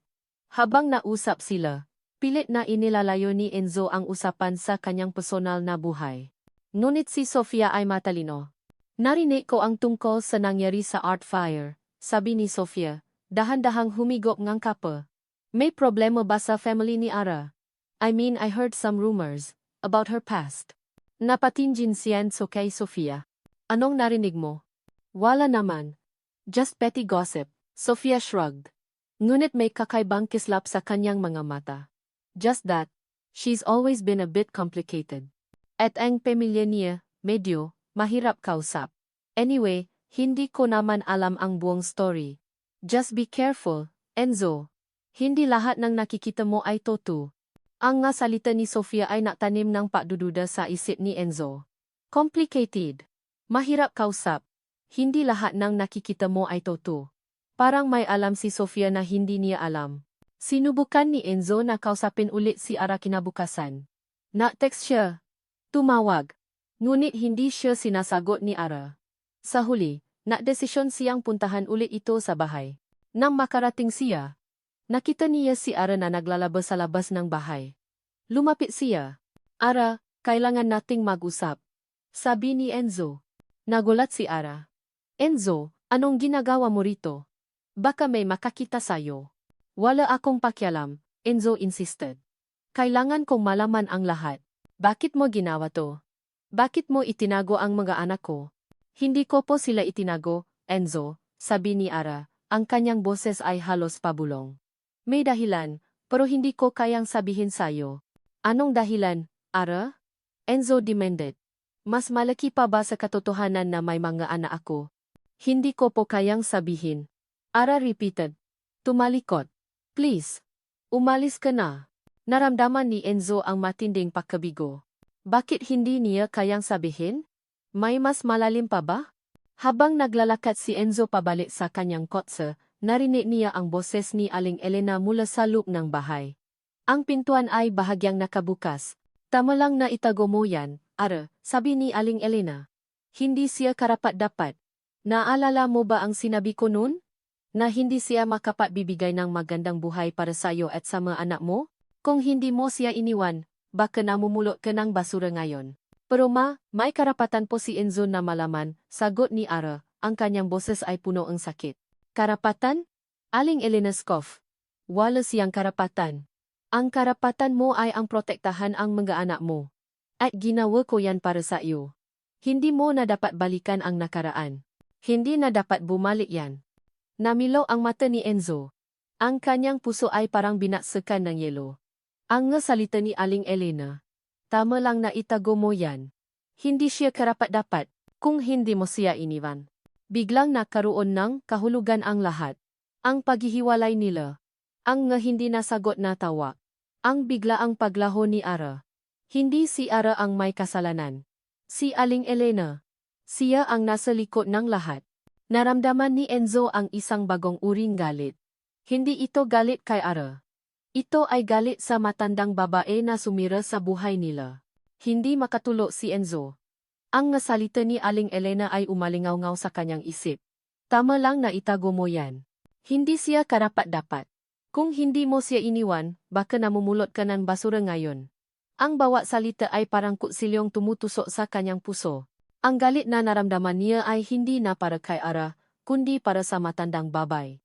Habang nausap sila, pilit na inilalayo ni Enzo ang usapan sa kanyang personal na buhay. Ngunit si Sofia ay matalino. Narinig ko ang tungkol sa nangyari sa art fire, sabi ni Sofia, dahan-dahang humigop ng kape. May problema ba sa family ni Ara? I mean, I heard some rumors about her past. Napatingin si Enzo kay Sofia. Anong narinig mo? Wala naman. Just petty gossip, Sofia shrugged. Ngunit may kakaibang kislap sa kanyang mga mata. Just that, she's always been a bit complicated. At ang pamilya niya, medyo, mahirap kausap. Anyway, hindi ko naman alam ang buong story. Just be careful, Enzo. Hindi lahat ng nakikita mo ay totoo. Ang nga salita ni Sofia ay natanim ng pagdududa sa isip ni Enzo. Complicated. Mahirap kausap. Hindi lahat ng nakikita mo ay totoo. Parang may alam si Sofia na hindi niya alam. Sinubukan ni Enzo na kausapin ulit si Ara kinabukasan. Na-text siya. Tumawag. Ngunit hindi siya sinasagot ni Ara. Sa huli, na-desisyon siyang puntahan ulit ito sa bahay. Nang makarating siya, nakita niya si Ara na naglalabas sa labas ng bahay. Lumapit siya. Ara, kailangan nating mag-usap. Sabi ni Enzo. Nagulat si Ara. Enzo, anong ginagawa mo rito? Baka may makakita sayo. Wala akong pakialam, Enzo insisted. Kailangan kong malaman ang lahat. Bakit mo ginawa to? Bakit mo itinago ang mga anak ko? Hindi ko po sila itinago, Enzo, sabi ni Ara. Ang kanyang boses ay halos pabulong. May dahilan, pero hindi ko kayang sabihin sayo. Anong dahilan, Ara? Enzo demanded. Mas malaki pa ba sa katotohanan na may mga anak ako? Hindi ko po kayang sabihin. Ara repeated. Tumalikot. Please. Umalis ka na. Naramdaman ni Enzo ang matinding pagkabigo. Bakit hindi niya kayang sabihin? May mas malalim pa ba? Habang naglalakad si Enzo pabalik sa kanyang kotse, narinig niya ang boses ni Aling Elena mula sa loob ng bahay. Ang pintuan ay bahagyang nakabukas. Tama lang na itago mo yan, Ara, sabi ni Aling Elena. Hindi siya karapat-dapat. Naalala mo ba ang sinabi ko noon? Na hindi siya makapagbibigay ng magandang buhay para sa iyo at sa mga anak mo? Kung hindi mo siya iniwan, baka namumulot ka ng basura ngayon. Pero may karapatan po si Enzo na malaman, sagot ni Ara, ang kanyang boses ay puno ng sakit. Karapatan? Aling Elena scoff. Wala siyang karapatan. Ang karapatan mo ay ang protektahan ang mga anak mo. At ginawa ko yan para sa iyo. Hindi mo na dapat balikan ang nakaraan. Hindi na dapat bumalik yan. Namilaw ang mata ni Enzo. Ang kanyang puso ay parang binaksakan ng yelo. Ang nga salita ni Aling Elena. Tama lang na itago mo yan. Hindi siya karapat-dapat, kung hindi mo siya iniwan. Biglang nakaroon ng kahulugan ang lahat. Ang paghihiwalay nila. Ang nga hindi nasagot na tawa. Ang biglaang paglaho ni Ara. Hindi si Ara ang may kasalanan. Si Aling Elena. Siya ang nasa likod ng lahat. Naramdaman ni Enzo ang isang bagong uring galit. Hindi ito galit kay Ara. Ito ay galit sa matandang babae na sumira sa buhay nila. Hindi makatulo si Enzo. Ang nasalita ni Aling Elena ay umalingaw-ngaw sa kanyang isip. Tama lang na itago mo yan. Hindi siya karapat-dapat. Kung hindi mo siya iniwan, baka namumulot ka ng basura ngayon. Ang bawat salita ay parang kutsilyong tumutusok sa kanyang puso. Ang galit na naramdaman niya ay hindi na para kay Ara, kundi para sa matandang babay.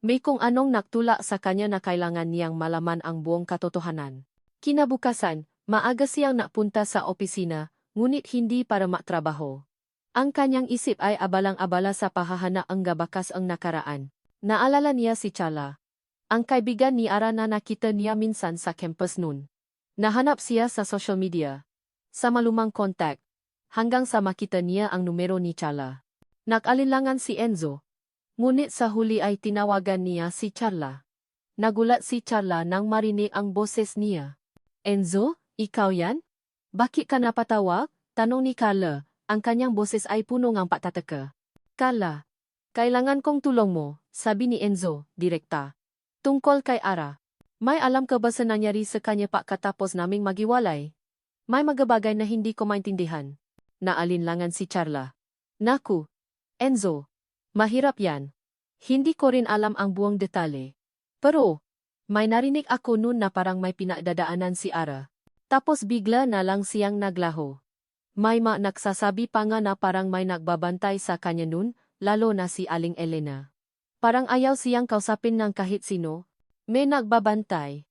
May kung anong nagtulak sa kanya na kailangan niyang malaman ang buong katotohanan. Kinabukasan, maaga siyang napunta sa opisina, ngunit hindi para matrabaho. Ang kanyang isip ay abalang-abala sa pahahana ang gabakas ang nakaraan. Naalala niya si Chala. Ang kaibigan ni Ara na nakita niya minsan sa campus noon. Nahanap siya sa social media. Sa malumang kontak. Hanggang sa makita niya ang numero ni Chala. Nag-alinlangan si Enzo. Ngunit sa huli ay tinawagan niya si Charla. Nagulat si Charla nang marinig ang boses niya. Enzo, ikaw yan? Bakit ka napatawag? Tanong ni Carla. Ang kanyang boses ay puno ng patataka. Carla, kailangan kong tulong mo, sabi ni Enzo, direkta. Tungkol kay Ara. May alam ka ba sa nangyari sa kanya pagkatapos naming magiwalay? May mga bagay na hindi ko maintindihan. Naalinlangan si Charla. Naku, Enzo, mahirap yan. Hindi ko rin alam ang buong detalye. Pero, may narinig ako noon na parang may pinagdadaanan si Ara. Tapos bigla na lang siyang naglaho. May nagsasabi pa nga na parang may nagbabantay sa kanya noon, lalo na si Aling Elena. Parang ayaw siyang kausapin ng kahit sino. May nagbabantay.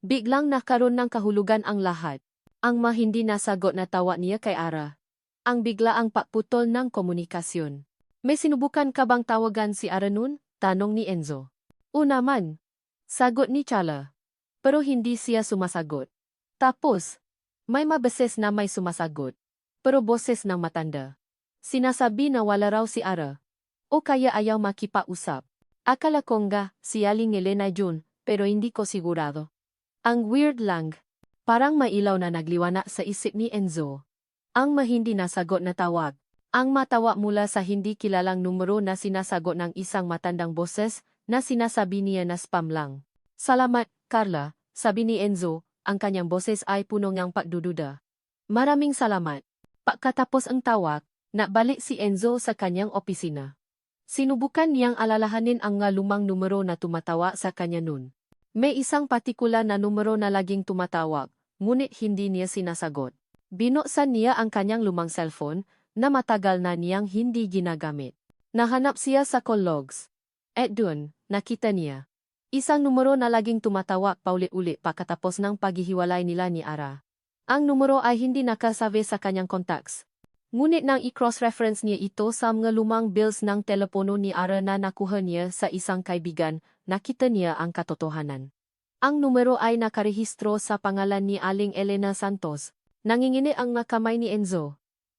Biglang nakaroon ng kahulugan ang lahat. Ang hindi nasagot na tawa niya kay Ara. Ang biglaang pakputol ng komunikasyon. May sinubukan ka bang tawagan si Ara noon? Tanong ni Enzo. Una man. Sagot ni Chala. Pero hindi siya sumasagot. Tapos, may mabeses na may sumasagot. Pero boses ng matanda. Sinasabi na wala raw si Ara. O kaya ayaw makipausap. Akala ko nga, si Aling Elena Jun, pero hindi ko sigurado. Ang weird lang. Parang may ilaw na nagliwanag sa isip ni Enzo. Ang hindi nasagot na tawag. Ang matawa mula sa hindi kilalang numero na sinasagot ng isang matandang boses na sinasabi niya na spam lang. Salamat, Carla, sabi ni Enzo, ang kanyang boses ay puno ng pagdududa. Maraming salamat. Pagkatapos ang tawag, nabalik si Enzo sa kanyang opisina. Sinubukan niyang alalahanin ang lumang numero na tumatawa sa kanya noon. May isang partikular na numero na laging tumatawag, ngunit hindi niya sinasagot. Binuksan niya ang kanyang lumang cellphone, na matagal na niyang hindi ginagamit. Nahanap siya sa call logs. At dun, nakita niya. Isang numero na laging tumatawag paulit-ulit pagkatapos ng paghihiwalay nila ni Ara. Ang numero ay hindi nakasabi sa kanyang contacts. Ngunit nang i-cross-reference niya ito sa mga lumang bills ng telepono ni Ara na nakuha niya sa isang kaibigan, nakita niya ang katotohanan. Ang numero ay nakarehistro sa pangalan ni Aling Elena Santos. Nangingini ang kamay ni Enzo.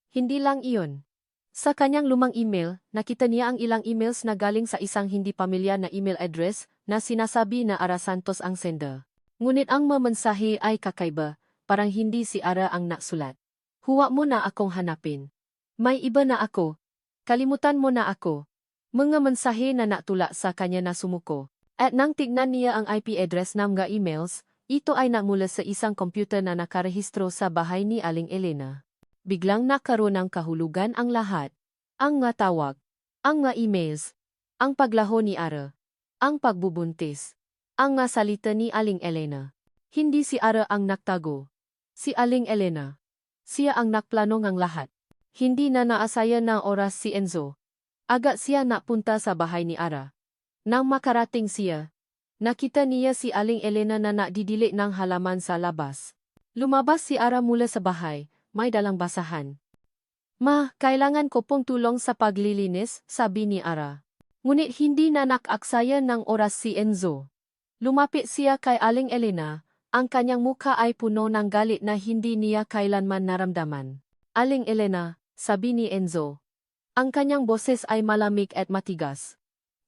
Hindi lang iyon. Sa kanyang lumang email, nakita niya ang ilang emails na galing sa isang hindi pamilyar na email address na sinasabi na Ara Santos ang sender. Ngunit ang mensahe ay kakaiba, parang hindi si Ara ang naksulat. Huwag mo na akong hanapin. May iba na ako. Kalimutan mo na ako. Mga mensahe na natula sa kanya na sumuko. At nang tignan niya ang IP address ng mga emails, ito ay namula sa isang computer na nakarehistro sa bahay ni Aling Elena. Biglang nakaroon ng kahulugan ang lahat. Ang tawag, ang emails, ang paglaho ni Ara, ang pagbubuntis, ang salita ni Aling Elena. Hindi si Ara ang nagtago. Si Aling Elena. Siya ang nakplano ng lahat. Hindi na naasaya ng oras si Enzo. Agad siya napunta sa bahay ni Ara. Nang makarating siya, nakita niya si Aling Elena na nakdidili ng halaman sa labas. Lumabas si Ara mula sa bahay. May dalang basahan. Ma, kailangan ko pong tulong sa paglilinis, sabi ni Ara. Ngunit hindi na nakaksaya ng oras si Enzo. Lumapit siya kay Aling Elena, ang kanyang mukha ay puno ng galit na hindi niya kailanman naramdaman. Aling Elena, sabi ni Enzo. Ang kanyang boses ay malamig at matigas.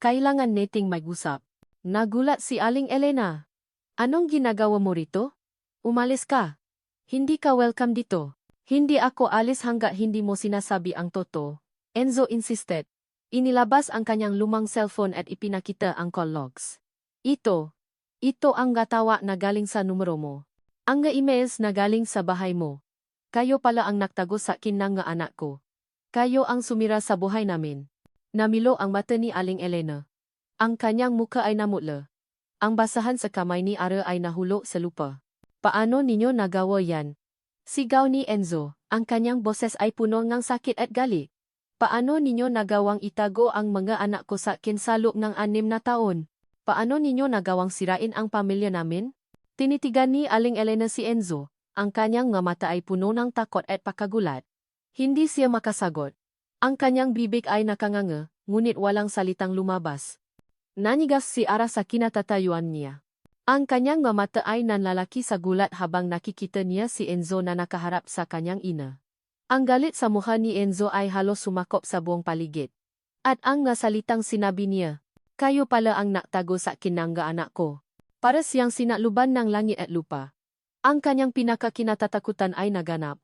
Kailangan nating mag-usap. Nagulat si Aling Elena. Anong ginagawa mo rito? Umalis ka. Hindi ka welcome dito. Hindi ako alis hanggat hindi mo sinasabi ang totoo. Enzo insisted. Inilabas ang kanyang lumang cellphone at ipinakita ang call logs. Ito ang gatawa na galing sa numero mo. Ang emails na galing sa bahay mo. Kayo pala ang nagtago sa akin ng anak ko. Kayo ang sumira sa buhay namin. Namilo ang mata ni Aling Elena. Ang kanyang muka ay namutla. Ang basahan sa kamay ni Ara ay nahulog sa lupa. Paano ninyo nagawa yan? Sigaw ni Enzo, ang kanyang boses ay puno ng sakit at galit. Paano ninyo nagawang itago ang mga anak ko sa akin sa loob ng 6 na taon? Paano ninyo nagawang sirain ang pamilya namin? Tinitigan ni Aling Elena si Enzo, ang kanyang mga mata ay puno ng takot at pagkagulat. Hindi siya makasagot. Ang kanyang bibig ay nakanganga, ngunit walang salitang lumabas. Nanigas si Ara sa kinatatayuan niya. Ang kanyang mata ay nanlalaki sa gulat habang nakikita niya si Enzo na nakaharap sa kanyang ina. Ang galit sa mukha ni Enzo ay halos sumakop sa buong paligid. At ang salitang sinabi niya, kayo pala ang naktago sa akin ng anak ko. Para siyang sinakluban ng langit at lupa. Ang kanyang pinakakinatatakutan ay naganap.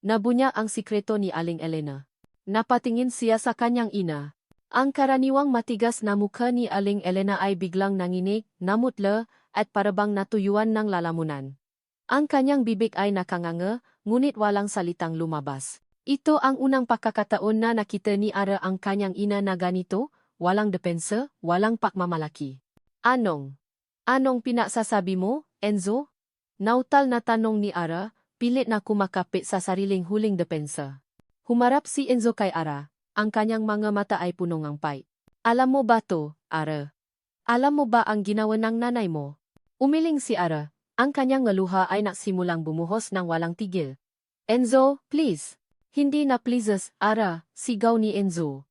Nabunya ang sikreto ni Aling Elena. Napatingin siya sa kanyang ina. Ang karaniwang matigas na mukha ni Aling Elena ay biglang nanginig, namutla, at parabang natuyuan ng lalamunan. Ang kanyang bibig ay nakanganga, ngunit walang salitang lumabas. Ito ang unang pagkakataon na nakita ni Ara ang kanyang ina na ganito, walang depensa, walang pakmamalaki. Anong pinaksasabi mo, Enzo? Nautal na tanong ni Ara, pilit na kumakapit sa sariling huling depensa. Humarap si Enzo kay Ara, ang kanyang mga mata ay punong ng pait. Alam mo ba to, Ara? Alam mo ba ang ginawa ng nanay mo? Umiling si Ara, ang kanyang luha ay nagsimulang bumuhos ng walang tigil. Enzo, please. Hindi na pleases, Ara, sigaw ni Enzo.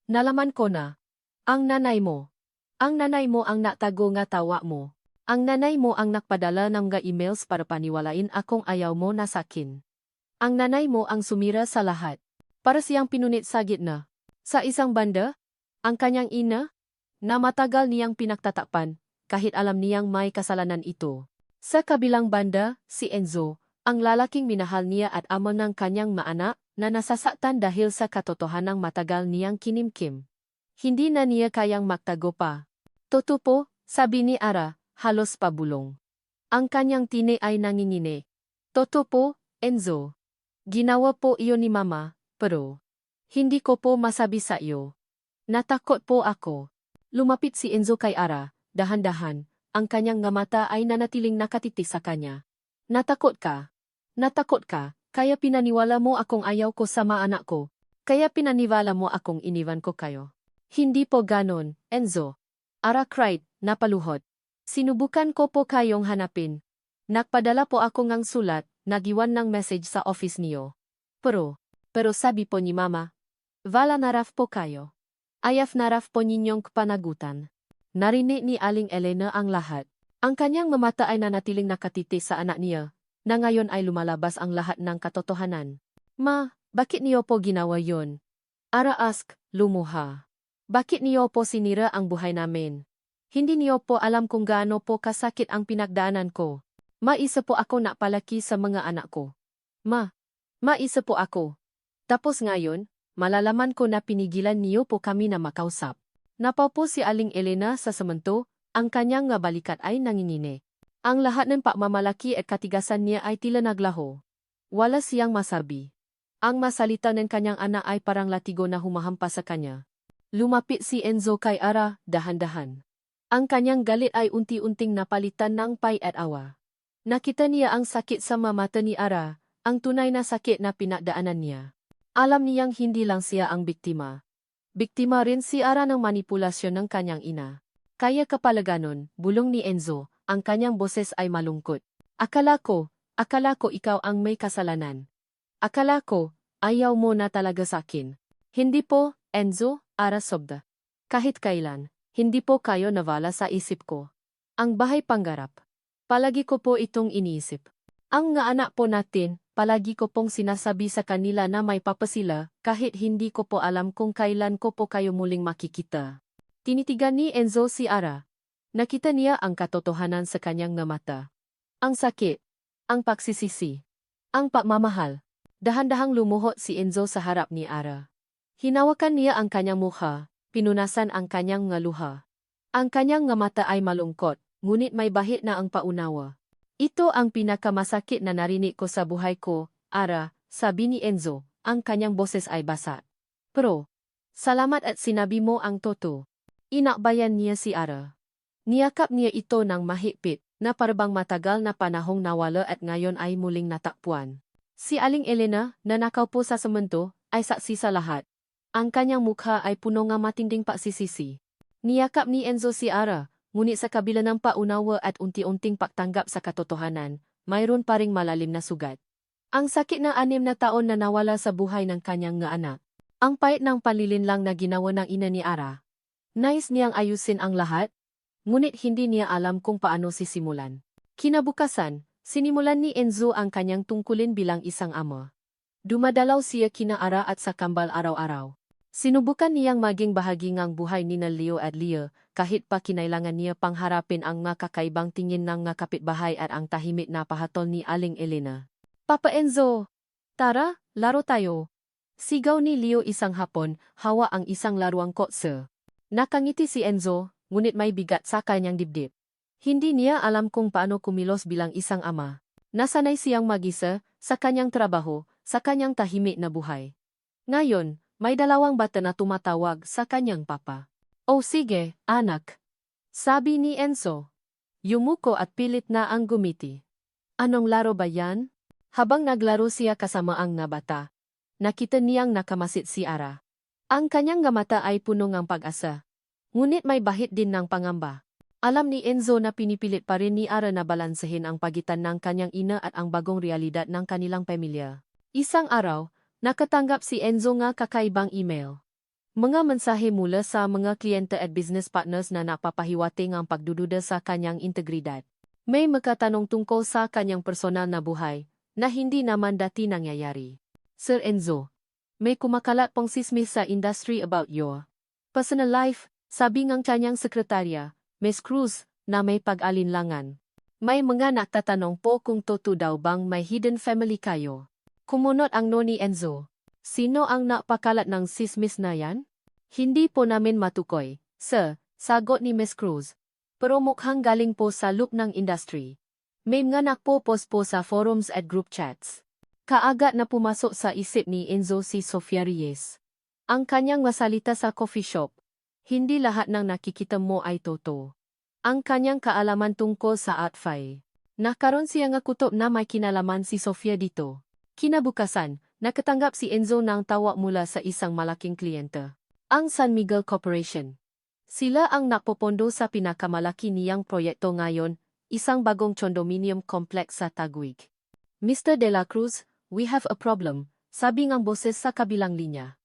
Nalaman ko na. Ang nanay mo. Ang nanay mo ang natago nga tawa mo. Ang nanay mo ang nakpadala ng mga emails para paniwalain akong ayaw mo na sakin. Ang nanay mo ang sumira sa lahat. Para siyang pinunit sa gitna. Sa isang banda, ang kanyang ina, na matagal niyang pinagtatakpan, kahit alam niyang may kasalanan ito. Sa kabilang banda, si Enzo, ang lalaking minahal niya at ama ng kanyang maanak, na nasasaktan dahil sa katotohanang matagal niyang kinimkim. Hindi na niya kayang magtago pa. Totoo, sabi ni Ara, halos pabulong. Ang kanyang tini ay nangingini. Totoo, Enzo. Ginawa po iyon ni Mama, pero hindi ko po masabi sa iyo. Natakot po ako. Lumapit si Enzo kay Ara, dahan-dahan, ang kanyang mata ay nanatiling nakatitig sa kanya. Natakot ka? Natakot ka, kaya pinaniwala mo akong ayaw ko sa mga anak ko. Kaya pinaniwala mo akong iniwan ko kayo. Hindi po ganon, Enzo. Ara cried, napaluhod. Sinubukan ko po kayong hanapin. Nagpadala po ako ng sulat, nagiwan ng message sa office niyo. Pero sabi po ni Mama, wala naraf po kayo. Ayaf naraf po ninyong panagutan. Narinig ni Aling Elena ang lahat. Ang kanyang mamata ay nanatiling nakatiti sa anak niya, na ngayon ay lumalabas ang lahat ng katotohanan. Ma, bakit niyo po ginawa yon? Ara ask, lumuha. Bakit niyo po sinira ang buhay namin? Hindi niyo po alam kung gaano po kasakit ang pinagdaanan ko. Maisa po ako napalaki sa mga anak ko. Maisa po ako. Tapos ngayon, malalaman ko na pinigilan niyo po kami na makausap. Napaupo si Aling Elena sa semento, ang kanyang nga balikat ay nangingini. Ang lahat ng pagmamalaki at katigasan niya ay tila naglaho. Wala siyang masabi. Ang masalita ng kanyang anak ay parang latigo na humahampas sa kanya. Lumapit si Enzo kay Ara, dahan-dahan. Ang kanyang galit ay unti-unting napalitan ng pait at awa. Nakita niya ang sakit sa mata ni Ara, ang tunay na sakit na pinagdaanan niya. Alam niyang hindi lang siya ang biktima. Biktima rin si Ara ng manipulasyon ng kanyang ina. Kaya kapala ganon, bulong ni Enzo, ang kanyang boses ay malungkot. Akala ko ikaw ang may kasalanan. Akala ko, ayaw mo na talaga sa akin. Hindi po, Enzo, Ara sobda. Kahit kailan, hindi po kayo nawala sa isip ko. Ang bahay pangarap. Palagi ko po itong iniisip. Ang nga anak po natin, palagi ko pong sinasabi sa kanila na may papasila, kahit hindi ko po alam kung kailan ko po kayo muling makikita. Tinitigan ni Enzo si Ara. Nakita niya ang katotohanan sa kanyang nga mata. Ang sakit, ang pagsisisi, ang pagmamahal. Dahan-dahang lumuhod si Enzo sa harap ni Ara. Hinawakan niya ang kanyang mukha, pinunasan ang kanyang nga luha. Ang kanyang nga mata ay malungkot, ngunit may bahit na ang paunawa. Ito ang pinakamasakit na narinig ko sa buhay ko, Ara, sabi ni Enzo, ang kanyang boses ay basa. Pero, salamat at sinabi mo ang totoo. Inakbayan niya si Ara. Niyakap niya ito ng mahigpit, na parabang matagal na panahong nawala at ngayon ay muling natakpuan. Si Aling Elena, na nakaupo sa semento, ay saksi sa lahat. Ang kanyang mukha ay puno ng matinding pagsisisi. Niyakap ni Enzo si Ara, ngunit sa kabila ng paunawa at unti-unting pagtanggap sa katotohanan, mayroon pa ring malalim na sugat. Ang sakit ng 6 na taon na nawala sa buhay ng kanyang nga anak. Ang pait ng panlilinlang na ginawa ng ina ni Ara. Nais niyang ayusin ang lahat, ngunit hindi niya alam kung paano sisimulan. Kinabukasan, sinimulan ni Enzo ang kanyang tungkulin bilang isang ama. Dumadalaw siya kina Ara at sa kambal araw-araw. Sinubukan niyang maging bahagi ng buhay ni Leo at Leah, kahit pa kinailangan niya pangharapin ang mga kakaibang tingin ng mga kapitbahay at ang tahimik na pahatol ni Aling Elena. Papa Enzo! Tara, laro tayo! Sigaw ni Leo isang hapon, hawa ang isang laruang kotse. Nakangiti si Enzo, ngunit may bigat sa kanyang dibdib. Hindi niya alam kung paano kumilos bilang isang ama. Nasanay siyang mag-isa, sa kanyang trabaho, sa kanyang tahimik na buhay. Ngayon, may dalawang bata na tumatawag sa kanyang papa. "Oh sige, anak." Sabi ni Enzo. Yumuko at pilit na ang gumiti. "Anong laro ba yan?" Habang naglaro siya kasama ang nga bata, nakita niyang nakamasit si Ara. Ang kanyang nga mata ay puno ng pag-asa. Ngunit may bahid din ng pangamba. Alam ni Enzo na pinipilit pa rin ni Ara na balansehin ang pagitan ng kanyang ina at ang bagong realidad ng kanilang pamilya. Isang araw, nakatanggap si Enzo nga kakaibang email. Mga mensahe mula sa mga kliyente at business partners na napapahiwating ang pagdududa sa kanyang integridad. May makatanong tungkol sa kanyang personal na buhay, na hindi naman dati nangyayari. "Sir Enzo, may kumakalat pong sismis sa industry about your personal life," sabi ng kanyang sekretarya, Miss Cruz, na may pag-alinlangan. "May mga nagtatanong po kung totoo daw bang may hidden family kayo." Kumunot ang no ni Enzo. "Sino ang napakalat ng sismis na yan?" "Hindi po namin matukoy, sir," sagot ni Miss Cruz. "Pero mukhang galing po sa loop ng industry. May mga nagpo-post po sa forums at group chats." Kaagad na pumasok sa isip ni Enzo si Sofia Reyes. Ang kanyang masalita sa coffee shop. Hindi lahat ng nakikita mo ay totoo. Ang kanyang kaalaman tungkol sa ATFI. Nakaroon siya nga kutob na may kinalaman si Sofia dito. Kinabukasan, nakatanggap si Enzo ng tawag mula sa isang malaking kliyente. Ang San Miguel Corporation. Sila ang napopondo sa pinakamalaki niyang proyekto ngayon, isang bagong condominium complex sa Taguig. "Mr. De La Cruz, we have a problem," sabi ng boses sa kabilang linya.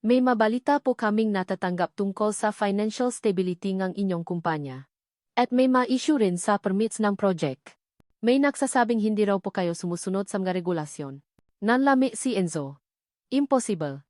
"May mabalita po kaming natatanggap tungkol sa financial stability ng inyong kumpanya. At may ma-issue rin sa permits ng project. May nagsasabing hindi raw po kayo sumusunod sa mga regulasyon." Nanlami si Enzo. Impossible.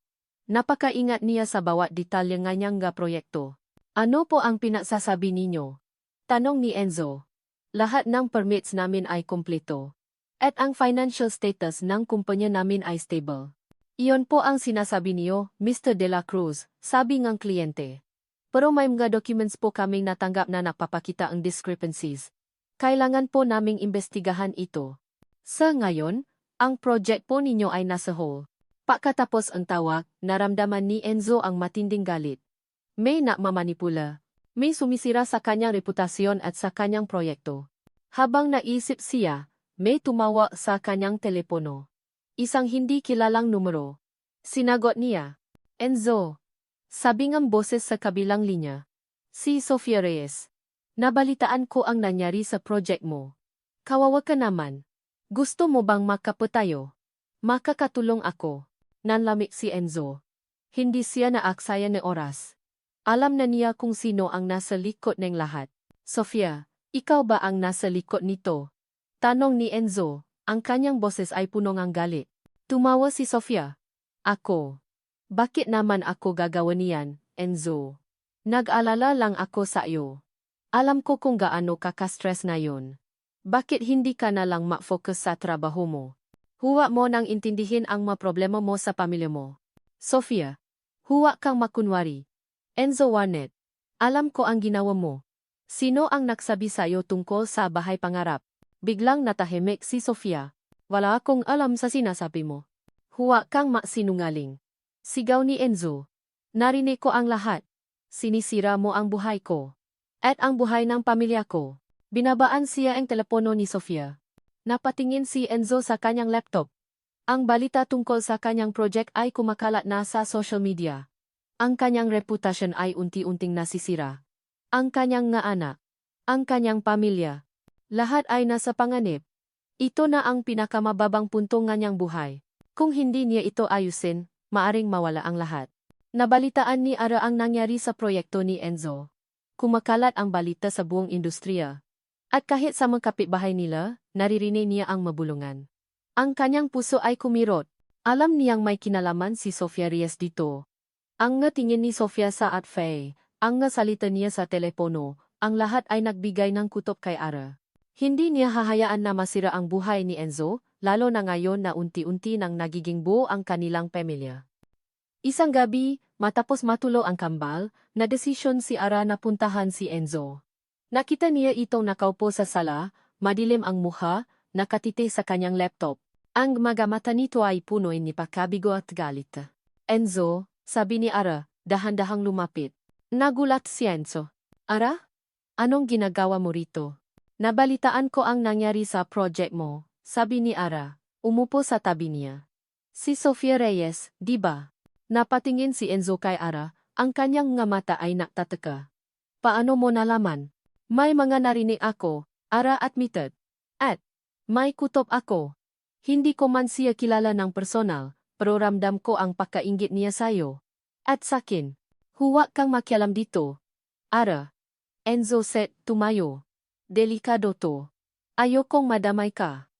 Napakaingat niya sa bawat detalye ng kanyang proyekto. "Ano po ang pinagsasabi ninyo?" tanong ni Enzo. "Lahat ng permits namin ay kumpleto. At ang financial status ng kumpanya namin ay stable." "Iyon po ang sinasabi niyo, Mr. De La Cruz," sabi ng kliyente. "Pero may mga documents po kaming natanggap na nagpapakita ang discrepancies. Kailangan po naming imbestigahan ito." Sa ngayon, ang project po ninyo ay nasa hold. Pagkatapos ang tawag, naramdaman ni Enzo ang matinding galit. May nagmamanipula. May sumisira sa kanyang reputasyon at sa kanyang proyekto. Habang naisip siya, may tumawag sa kanyang telepono. Isang hindi kilalang numero. Sinagot niya. "Enzo," sabi ng boses sa kabilang linya. "Si Sofia Reyes. Nabalitaan ko ang nangyari sa project mo. Kawawa ka naman. Gusto mo bang makaputayo?" "Makakatulong ako." Nanlamig si Enzo. Hindi siya naaksaya ng oras. Alam na niya kung sino ang nasa likod ng lahat. "Sofia, ikaw ba ang nasa likod nito?" tanong ni Enzo. Ang kanyang boses ay puno ng galit. Tumawa si Sofia. "Ako. Bakit naman ako gagawa niyan, Enzo? Nag-alala lang ako sa iyo. Alam ko kung gaano ka ka-stress ngayon. Bakit hindi ka na lang ma-focus sa trabaho mo? Huwag mo nang intindihin ang mga problema mo sa pamilya mo. Sofia, huwag kang makunwari." Enzo Warnet, "Alam ko ang ginawa mo. Sino ang nagsabi sa iyo tungkol sa bahay pangarap?" Biglang natahimik si Sofia. "Wala akong alam sa sinasabi mo." "Huwag kang maksinungaling." Sigaw ni Enzo. "Narinig ko ang lahat. Sinisira mo ang buhay ko. At ang buhay ng pamilya ko." Binabaan siya ang telepono ni Sofia. Napatingin si Enzo sa kanyang laptop. Ang balita tungkol sa kanyang project ay kumakalat na sa social media. Ang kanyang reputasyon ay unti-unting nasisira. Ang kanyang nga anak. Ang kanyang pamilya. Lahat ay nasa panganib. Ito na ang pinakamababang punto ng kanyang buhay. Kung hindi niya ito ayusin, maaring mawala ang lahat. Nabalitaan ni Ara ang nangyari sa proyekto ni Enzo. Kumakalat ang balita sa buong industriya. At kahit sa mga kapitbahay nila, naririnig niya ang mabulungan. Ang kanyang puso ay kumirot. Alam niyang may kinalaman si Sofia Reyes dito. Ang nga tingin ni Sofia sa ATFI, ang nga salita niya sa telepono, ang lahat ay nagbigay ng kutob kay Ara. Hindi niya hahayaan na masira ang buhay ni Enzo, lalo na ngayon na unti-unti nang nagiging buo ang kanilang pamilya. Isang gabi, matapos matulo ang kambal, nadesisyon si Ara na puntahan si Enzo. Nakita niya itong nakaupo sa sala, madilim ang mukha, nakatiti sa kanyang laptop. Ang mga mata nito ay punoy ni pagkabigo at galit. "Enzo," sabi ni Ara, dahan-dahang lumapit. Nagulat si Enzo. Ara? Anong ginagawa mo rito? Nabalitaan ko ang nangyari sa project mo, sabi ni Ara. Umupo sa tabi niya. Si Sofia Reyes, di ba? Napatingin si Enzo kay Ara, ang kanyang nga mata ay nagtataka. Paano mo nalaman? May mga narinig ako, Ara admitted. At, may kutob ako. Hindi ko man siya kilala ng personal, pero ramdam ko ang pagkainggit niya sayo. At sakin, huwag kang makialam dito. Ara. Enzo said, tumayo. Delikado to. Ayokong madamay ka.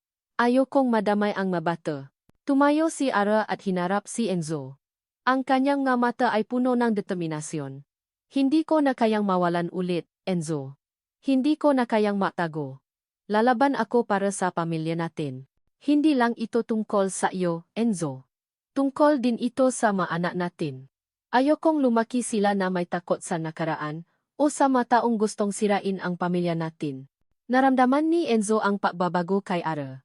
Ayokong madamay ang mabata. Tumayo si Ara at hinarap si Enzo. Ang kanyang nga mata ay puno ng determinasyon. Hindi ko na kayang mawalan ulit, Enzo. Hindi ko na kayang matago. Lalaban ako para sa pamilya natin. Hindi lang ito tungkol sa iyo, Enzo. Tungkol din ito sa mga anak natin. Ayokong lumaki sila na may takot sa nakaraan o sa mga taong gustong sirain ang pamilya natin. Naramdaman ni Enzo ang pagbabago kay Ara.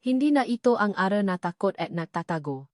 Hindi na ito ang Ara na takot at nagtatago.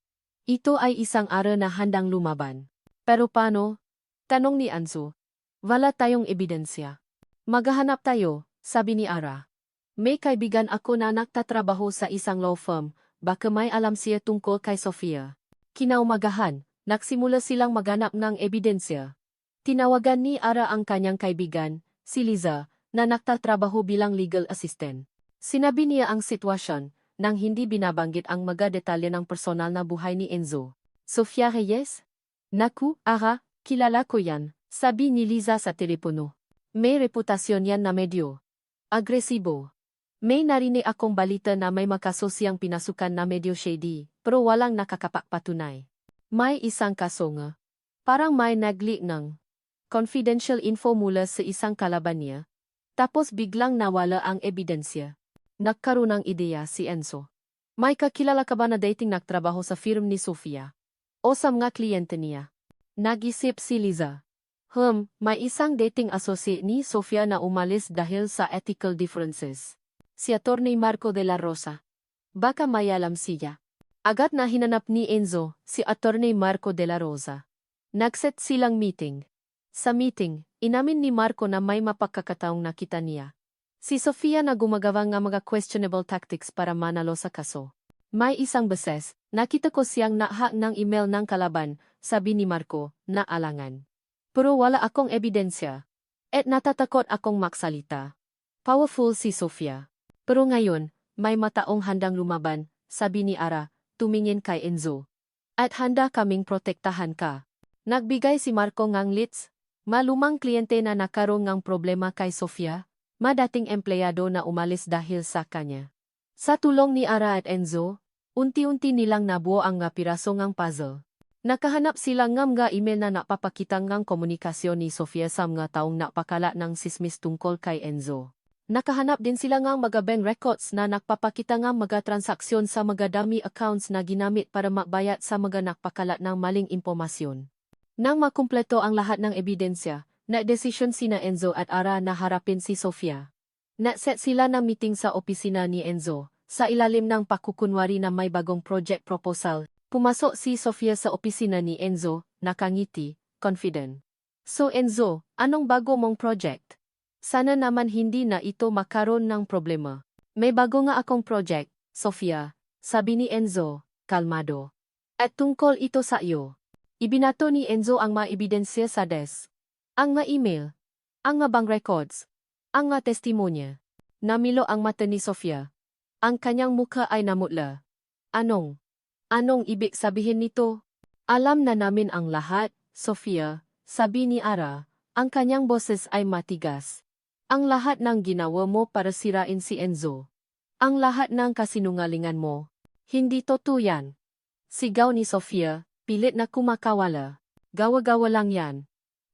Ito ay isang Ara na handang lumaban. Pero paano? Tanong ni Enzo. Wala tayong ebidensya. Maghahanap tayo, sabi ni Ara. May kaibigan ako na nagtatrabaho sa isang law firm, baka may alam siya tungkol kay Sofia. Kinaumagahan, nagsimula silang maghanap ng ebidensya. Tinawagan ni Ara ang kanyang kaibigan, si Liza, na nagtatrabaho bilang legal assistant. Sinabi niya ang sitwasyon, nang hindi binabanggit ang mga detalye ng personal na buhay ni Enzo. Sofia Reyes? Naku, Ara, kilala ko yan, sabi ni Liza sa telepono. May reputasyon yan na medyo agresibo. May narinig akong balita na may makaso siyang pinasukan na medyo shady, pero walang nakakapagpatunay. May isang kaso nga. Parang may nag-leak ng confidential info mula sa isang kalaban niya. Tapos biglang nawala ang ebidensya. Nagkaroon ng ideya si Enzo. May kakilala ka ba na dating nagtrabaho sa firm ni Sofia? O sa mga kliyente niya? Nag-isip si Liza. May isang dating associate ni Sofia na umalis dahil sa ethical differences. Si Attorney Marco de la Rosa. Baka may alam siya. Agad na hinanap ni Enzo si Attorney Marco de la Rosa. Nagset silang meeting. Sa meeting, inamin ni Marco na may mapagkakataong nakita niya si Sofia na gumagawa ng mga questionable tactics para manalo sa kaso. May isang beses, nakita ko siyang nahack ng email ng kalaban, sabi ni Marco, na alangan. Pero wala akong ebidensya. At natatakot akong maksalita. Powerful si Sofia. Pero ngayon, may mataong handang lumaban, sabi ni Ara, tumingin kay Enzo. At handa kaming protektahan ka. Nagbigay si Marco ng leads. Malumang kliyente na nakaroon ng problema kay Sofia. Madating empleyado na umalis dahil sa kanya. Sa tulong ni Ara at Enzo, unti-unti nilang nabuo ang nga piraso ng puzzle. Nakahanap sila ng mga email na napapakita ng komunikasyon ni Sofia sa mga taong napakala ng sismis tungkol kay Enzo. Nakahanap din sila ng mga bank records na nagpapakita ng mga transaksyon sa mga dummy accounts na ginamit para magbayad sa mga napakala ng maling impormasyon. Nang makumpleto ang lahat ng ebidensya, na-desisyon sina Enzo at Ara na harapin si Sofia. Na-set sila ng meeting sa opisina ni Enzo, sa ilalim ng pakukunwari na may bagong project proposal. Pumasok si Sofia sa opisina ni Enzo, nakangiti, confident. So Enzo, anong bago mong project? Sana naman hindi na ito makaroon ng problema. May bago nga akong project, Sofia, sabi ni Enzo, kalmado. At tungkol ito sa iyo. Ibinato ni Enzo ang mga ebidensya sa desk. Ang mga email, ang mga bank records, ang mga testimonya. Namilo ang mata ni Sofia. Ang kanyang mukha ay namutla. Anong ibig sabihin nito? Alam na namin ang lahat, Sofia, sabi ni Ara. Ang kanyang boses ay matigas. Ang lahat ng ginawa mo para sirain si Enzo. Ang lahat ng kasinungalingan mo. Hindi totoo yan. Sigaw ni Sofia, pilit na kumakawala. Gawa-gawa lang yan.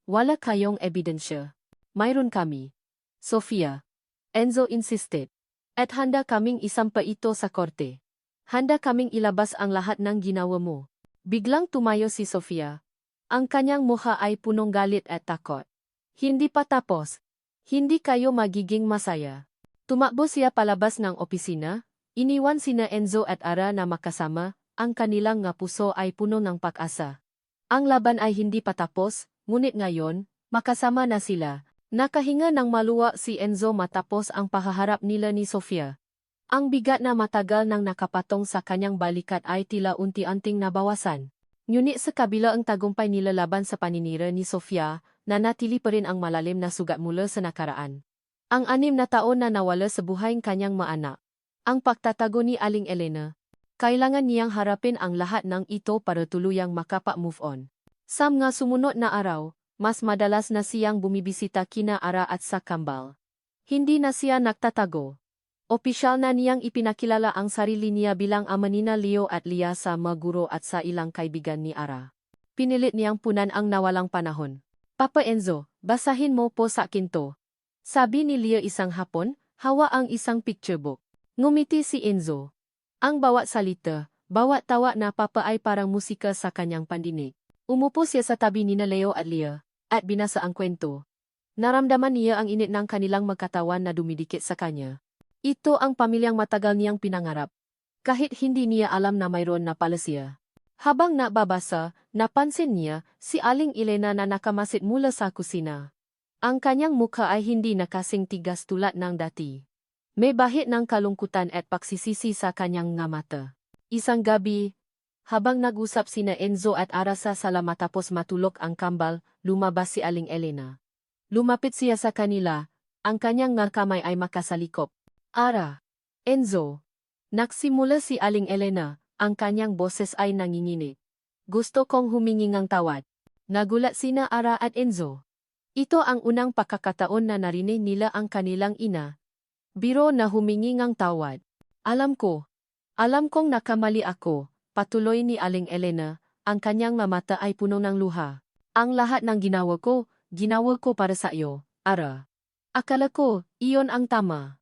Wala kayong ebidensya. Mayroon kami. Sofia. Enzo insisted. At handa kaming isampa ito sa korte. Handa kaming ilabas ang lahat ng ginawa mo. Biglang tumayo si Sofia. Ang kanyang mukha ay punong galit at takot. Hindi pa tapos. Hindi kayo magiging masaya. Tumakbo siya palabas ng opisina. Iniwan sina Enzo at Ara na makasama. Ang kanilang nga puso ay puno ng pag-asa. Ang laban ay hindi pa tapos. Ngunit ngayon, Makasama na sila. Nakahinga ng maluwa si Enzo matapos ang pahaharap nila ni Sofia. Ang bigat na matagal nang nakapatong sa kanyang balikat ay tila unti-unting nabawasan. Ngunit sa kabila ang tagumpay nila laban sa paninira ni Sofia, nanatili pa rin ang malalim na sugat mula sa nakaraan. Ang 6 na taon na nawala sa buhay ng kanyang maanak. Ang pagtatago ni Aling Elena. Kailangan niyang harapin ang lahat ng ito para tuluyang makapa-move on. Sa mga sumunod na araw, mas madalas na siyang bumibisita kina Ara at sa kambal. Hindi na siya nagtatago. Opisyal na niyang ipinakilala ang sarili niya bilang ama nina Leo at Lia sa mga guro at sa ilang kaibigan ni Ara. Pinilit niyang punan ang nawalang panahon. Papa Enzo, basahin mo po sa akin to. Sabi ni Leo isang hapon, hawa ang isang picture book. Ngumiti si Enzo. Ang bawat salita, bawat tawa na papa ay parang musika sa kanyang pandinig. Umupo siya sa tabi ni Leo at Lia, at binasa ang kwento. Naramdaman niya ang init ng kanilang magkatawan na dumidikit sa kanya. Ito ang pamilyang matagal niyang pinangarap. Kahit hindi niya alam na mayroon na pala siya. Habang nababasa, napansin niya si Aling Elena na nakamasid mula sa kusina. Ang kanyang mukha ay hindi na kasing tigas tulad ng dati. May bahid ng kalungkutan at pagsisisi sa kanyang nga mata. Isang gabi, habang nag-usap sina Enzo at Ara sa sala matapos matulog ang kambal, lumabas si Aling Elena. Lumapit siya sa kanila, ang kanyang nga kamay ay makasalikop. Ara, Enzo. Nagsimula si Aling Elena, ang kanyang boses ay nanginginig. Gusto kong humingi ng tawad. Nagulat sina Ara at Enzo. Ito ang unang pagkakataon na narinig nila ang kanilang ina. Biro na humingi ng tawad. Alam kong nakamali ako, patuloy ni Aling Elena, ang kanyang mamata ay puno ng luha. Ang lahat ng ginawa ko para sa iyo, Ara. Akala ko, iyon ang tama.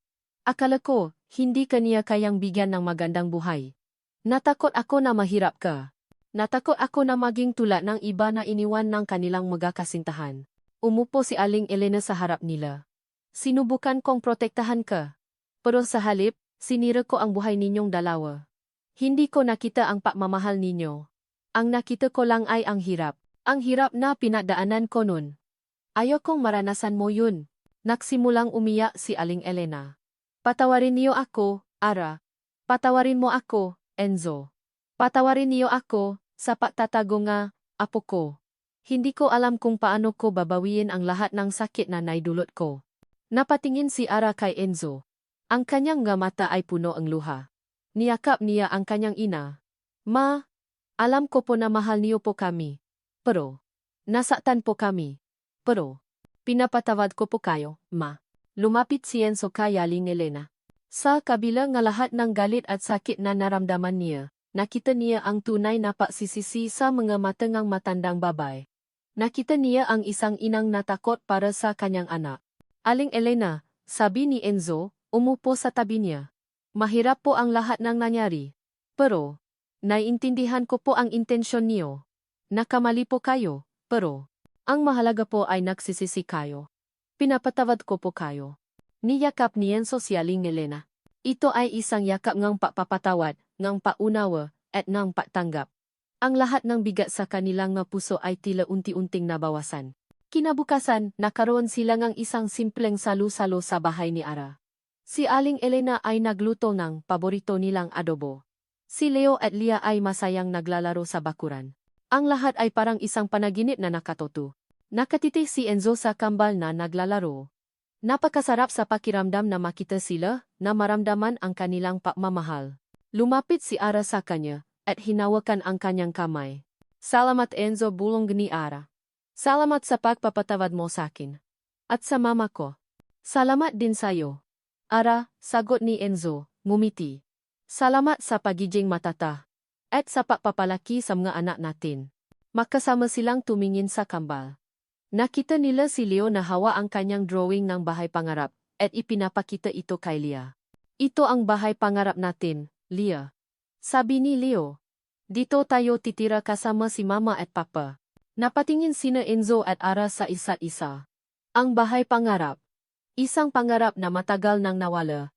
Akala ko, hindi ka niya kayang bigyan ng magandang buhay. Natakot ako na mahirap ka. Natakot ako na maging tulad ng iba na iniwan ng kanilang magkakasintahan. Umupo si Aling Elena sa harap nila. Sinubukan kong protektahan ka. Pero sa halip, sinira ko ang buhay ninyong dalawa. Hindi ko nakita ang pagmamahal ninyo. Ang nakita ko lang ay ang hirap. Ang hirap na pinagdaanan ko nun. Ayokong maranasan mo yun. Nagsimulang umiyak si Aling Elena. Patawarin niyo ako, Ara. Patawarin mo ako, Enzo. Patawarin niyo ako, sa pagtatago nga, apo ko. Hindi ko alam kung paano ko babawiin ang lahat ng sakit na naidulot ko. Napatingin si Ara kay Enzo. Ang kanyang nga mata ay puno ang luha. Niyakap niya ang kanyang ina. Ma, alam ko po na mahal niyo po kami. Pero, nasaktan po kami. Pero, pinapatawad ko po kayo, ma. Lumapit si Enzo kay Aling Elena. Sa kabila ng lahat ng galit at sakit na naramdaman niya, nakita niya ang tunay na pagsisisi sa mga mata ng matandang babae. Nakita niya ang isang inang natakot para sa kanyang anak. Aling Elena, sabi ni Enzo, umupo sa tabi niya. Mahirap po ang lahat ng nangyari. Pero, naiintindihan ko po ang intensyon niyo. Nakamali po kayo, pero, ang mahalaga po ay nagsisisi kayo. Pinapatawad ko po kayo. Niyakap ni Enzo si Aling Elena. Ito ay isang yakap ng pagpapatawad, ng paunawa, at ng pagtanggap. Ang lahat ng bigat sa kanilang nga puso ay tila unti-unting nabawasan. Kinabukasan, nakaroon sila ng isang simpleng salu-salo sa bahay ni Ara. Si Aling Elena ay nagluto ng paborito nilang adobo. Si Leo at Lia ay masayang naglalaro sa bakuran. Ang lahat ay parang isang panaginip na nakatuto. Nakatiti si Enzo sa kambal na naglalaro. Napakasarap sa pakiramdam na makita sila, na maramdaman ang kanilang pagmamahal. Lumapit si Ara sa kanya, at hinawakan ang kanyang kamay. Salamat Enzo, bulong ni Ara. Salamat sa pagpapatawad mo sa akin. At sa mama ko. Salamat din sa'yo. Ara, sagot ni Enzo, ngumiti. Salamat sa pagiging matata. At sa pagpapalaki sa mga anak natin. Magkasama silang tumingin sa kambal. Nakita nila si Leo na hawa ang kanyang drawing ng bahay pangarap, at ipinapakita ito kay Lia. Ito ang bahay pangarap natin, Lia. Sabi ni Leo. Dito tayo titira kasama si mama at papa. Napatingin sina Enzo at Ara sa isa't isa. Ang bahay pangarap. Isang pangarap na matagal nang nawala.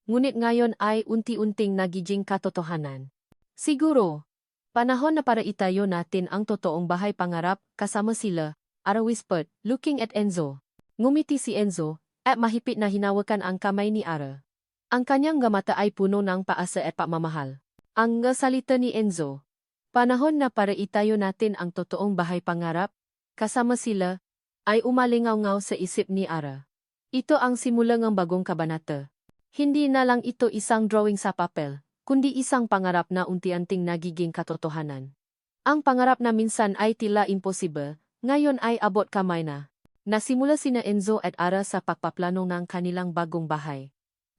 Ngunit ngayon ay unti-unting nagiging katotohanan. Siguro, panahon na para itayo natin ang totoong bahay pangarap kasama sila, Ara whispered, looking at Enzo. Ngumiti si Enzo, at mahipit na hinawakan ang kamay ni Ara. Ang kanyang mata ay puno ng paasa at pagmamahal. Ang salita ni Enzo. Panahon na para itayo natin ang totoong bahay pangarap. Kasama sila, ay umalingaw-ngaw sa isip ni Ara. Ito ang simula ng bagong kabanata. Hindi na lang ito isang drawing sa papel, kundi isang pangarap na unti-unting nagiging katotohanan. Ang pangarap na minsan ay tila imposible, ngayon ay abot kamay na. Nasimula sina Enzo at Ara sa pagpaplano ng kanilang bagong bahay.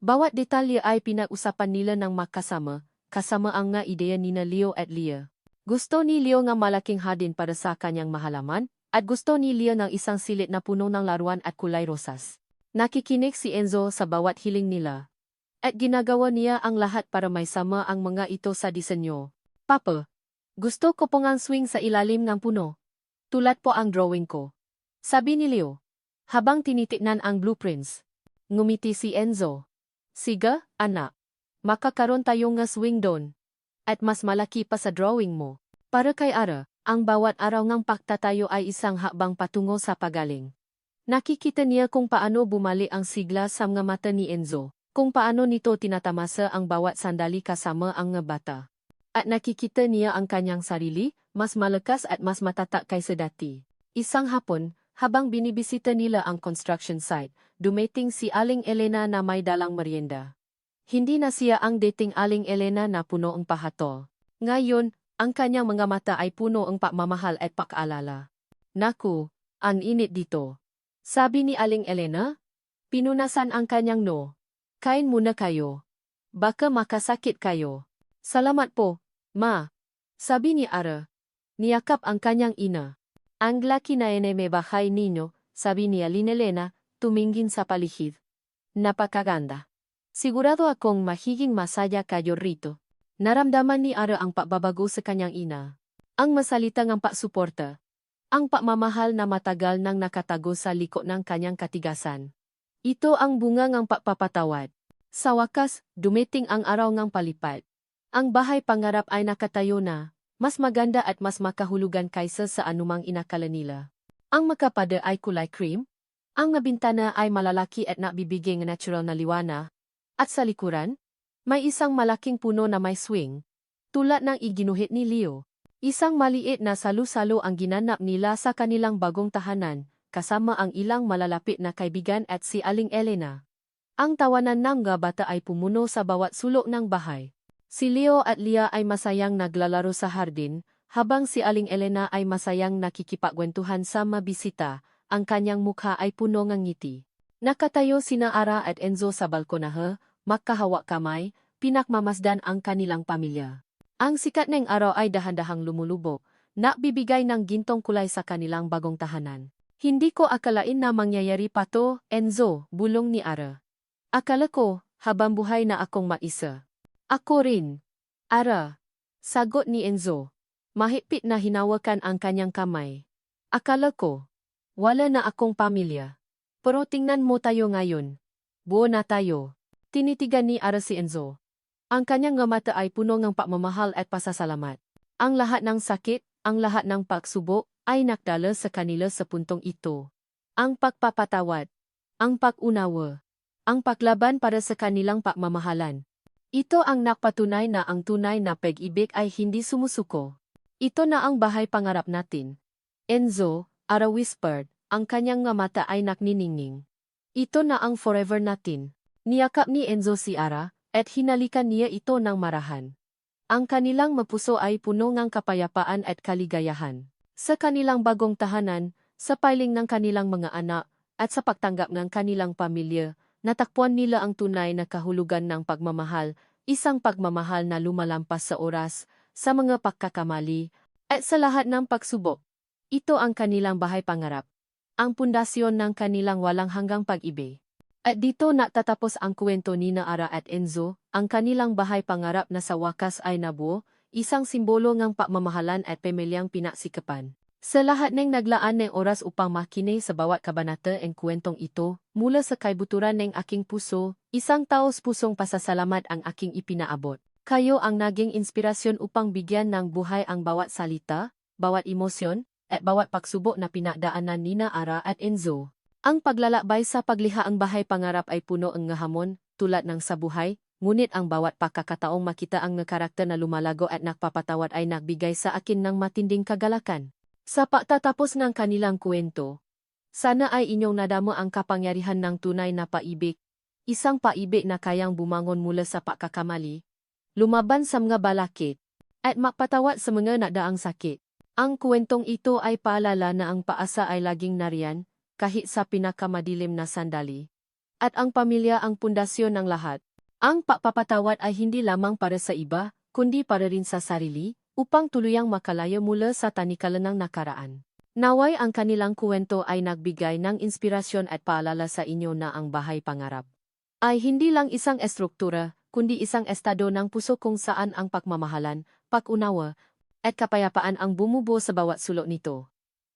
Bawat detalye ay pinag-usapan nila ng magkasama, kasama ang nga ideya nina Leo at Leah. Gusto ni Leo ng malaking hardin para sa kanyang mahalaman, at gusto ni Leah ng isang silid na puno ng laruan at kulay rosas. Nakikinig si Enzo sa bawat hiling nila. At ginagawa niya ang lahat para may sama ang mga ito sa disenyo. Papa, gusto ko pong ang swing sa ilalim ng puno. Tulad po ang drawing ko. Sabi ni Leo, habang tinitignan ang blueprints. Ngumiti si Enzo. Siga, anak. Makakaroon tayong nga swing doon. At mas malaki pa sa drawing mo. Para kay Ara, ang bawat araw ng pagtatayo ay isang hakbang patungo sa pagaling. Nakikita niya kung paano bumali ang sigla sa mga mata ni Enzo, kung paano nito tinatamasa ang bawat sandali kasama ang nga bata. At nakikita niya ang kanyang sarili, mas malakas at mas matatak kaysa dati. Isang hapon, habang binibisita nila ang construction site, dumating si Aling Elena na may dalang merienda. Hindi na siya ang dating Aling Elena na puno ang pahatol. Ngayon, ang kanyang mga mata ay puno ang pagmamahal at pag-aalala. Naku, ang init dito. Sabi ni Aling Elena. Pinunasan ang kanyang no. Kain muna kayo. Baka makasakit kayo. Salamat po, ma. Sabi ni Ara. Niyakap ang kanyang ina. Ang laki na may bahay ninyo, sabi ni Aling Elena, tumingin sa paligid. Napakaganda. Sigurado akong magiging masaya kayo rito. Naramdaman ni Ara ang pagbabago sa kanyang ina. Ang masalitang ang pagsuporta. Ang pagmamahal na matagal nang nakatago sa liko ng kanyang katigasan. Ito ang bunga ng pagpapatawad. Sa wakas, dumating ang araw ng palipat. Ang bahay pangarap ay nakatayo na, mas maganda at mas makahulugan kaysa sa anumang inakala nila. Ang makapada ay kulay cream. Ang bintana ay malalaki at nabibigay ng natural na liwana. At sa likuran, may isang malaking puno na may swing. Tulad ng iginuhit ni Leo. Isang maliit na salu-salo ang ginanap nila sa kanilang bagong tahanan, kasama ang ilang malalapit na kaibigan at si Aling Elena. Ang tawanan ng mga bata ay pumuno sa bawat sulok ng bahay. Si Leo at Leah ay masayang naglalaro sa hardin, habang si Aling Elena ay masayang nakikipagkwentuhan sa mabisita, ang kanyang mukha ay puno ng ngiti. Nakatayo sina Ara at Enzo sa balkonahe, magkahawak kamay, pinakmamasdan ang kanilang pamilya. Ang sikat ng araw ay dahan-dahang lumulubog, nakbibigay ng gintong kulay sa kanilang bagong tahanan. Hindi ko akalain na mangyayari pa to, Enzo, bulong ni Ara. Akala ko, habang buhay na akong mag-isa. Ako rin. Ara. Sagot ni Enzo. Mahigpit na hinawakan ang kanyang kamay. Akala ko, wala na akong pamilya. Pero tingnan mo tayo ngayon. Buo na tayo. Tinitigan ni Ara si Enzo. Ang kanyang mata ay puno ng pagmamahal at pasasalamat. Ang lahat ng sakit, ang lahat ng pagsubok, ay nakdala sa kanila sa puntong ito. Ang pagpapatawad, ang pag-unawa, ang paglaban para sa kanilang pagmamahalan. Ito ang nakpatunay na ang tunay na pag-ibig ay hindi sumusuko. Ito na ang bahay pangarap natin. Enzo, Ara whispered, ang kanyang mata ay nakniningning. Ito na ang forever natin. Niyakap ni Enzo si Ara, at hinalikan niya ito ng marahan. Ang kanilang mapuso ay puno ng kapayapaan at kaligayahan. Sa kanilang bagong tahanan, sa piling ng kanilang mga anak, at sa pagtanggap ng kanilang pamilya, natakpuan nila ang tunay na kahulugan ng pagmamahal, isang pagmamahal na lumalampas sa oras, sa mga pagkakamali, at sa lahat ng pagsubok. Ito ang kanilang bahay pangarap. Ang pundasyon ng kanilang walang hanggang pag-ibig. At dito natatapos ang kwento ni Ara at Enzo, ang kanilang bahay pangarap na sa wakas ay nabuo, isang simbolo ng pagmamahalan at pamilyang pinagsikapan. Sa lahat ng naglaan ng oras upang makinig sa bawat kabanata ng kwentong ito, mula sa kaibuturan ng aking puso, isang taos-pusong pasasalamat ang aking ipinaabot. Kayo ang naging inspirasyon upang bigyan ng buhay ang bawat salita, bawat emosyon, at bawat pagsubok na pinagdaanan nina Ara at Enzo. Ang paglalakbay sa pagliha ang bahay pangarap ay puno ang ngahamon, tulad ng sa buhay, ngunit ang bawat pagkakataong makita ang nga karakter na lumalago at nagpapatawad ay nagbigay sa akin ng matinding kagalakan. Sa pagtatapos ng kanilang kwento, sana ay inyong nadamo ang kapangyarihan ng tunay na paibig, isang paibig na kayang bumangon mula sa pagkakamali, lumaban sa mga balakid, at magpatawad sa mga nadaang sakit. Ang kwentong ito ay paalala na ang paasa ay laging nariyan, kahit sa pinakamadilim na sandali. At ang pamilya ang pundasyon ng lahat. Ang pagpapatawad ay hindi lamang para sa iba, kundi para rin sa sarili, upang tuluyang makalayo mula sa tanikalan ng nakaraan. Naway ang kanilang kwento ay nagbigay ng inspirasyon at paalala sa inyo na ang bahay pangarap ay hindi lang isang estruktura, kundi isang estado ng puso kung saan ang pagmamahalan, pag-unawa, at kapayapaan ang bumubuo sa bawat sulok nito.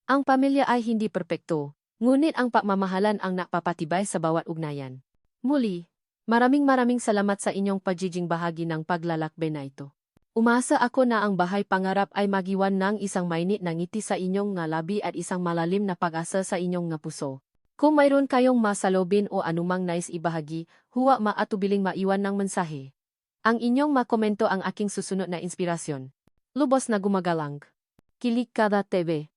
Ang pamilya ay hindi perpekto, ngunit ang pagmamahalan ang napapatibay sa bawat ugnayan. Muli, maraming salamat sa inyong pagiging bahagi ng paglalakbay na ito. Umasa ako na ang bahay pangarap ay magiwan ng isang mainit na ngiti sa inyong nga labi at isang malalim na pag-asa sa inyong nga puso. Kung mayroon kayong masalobin o anumang nais ibahagi, huwag maatubiling maiwan ng mensahe. Ang inyong makomento ang aking susunod na inspirasyon. Lubos na gumagalang. Kilig Kada TV.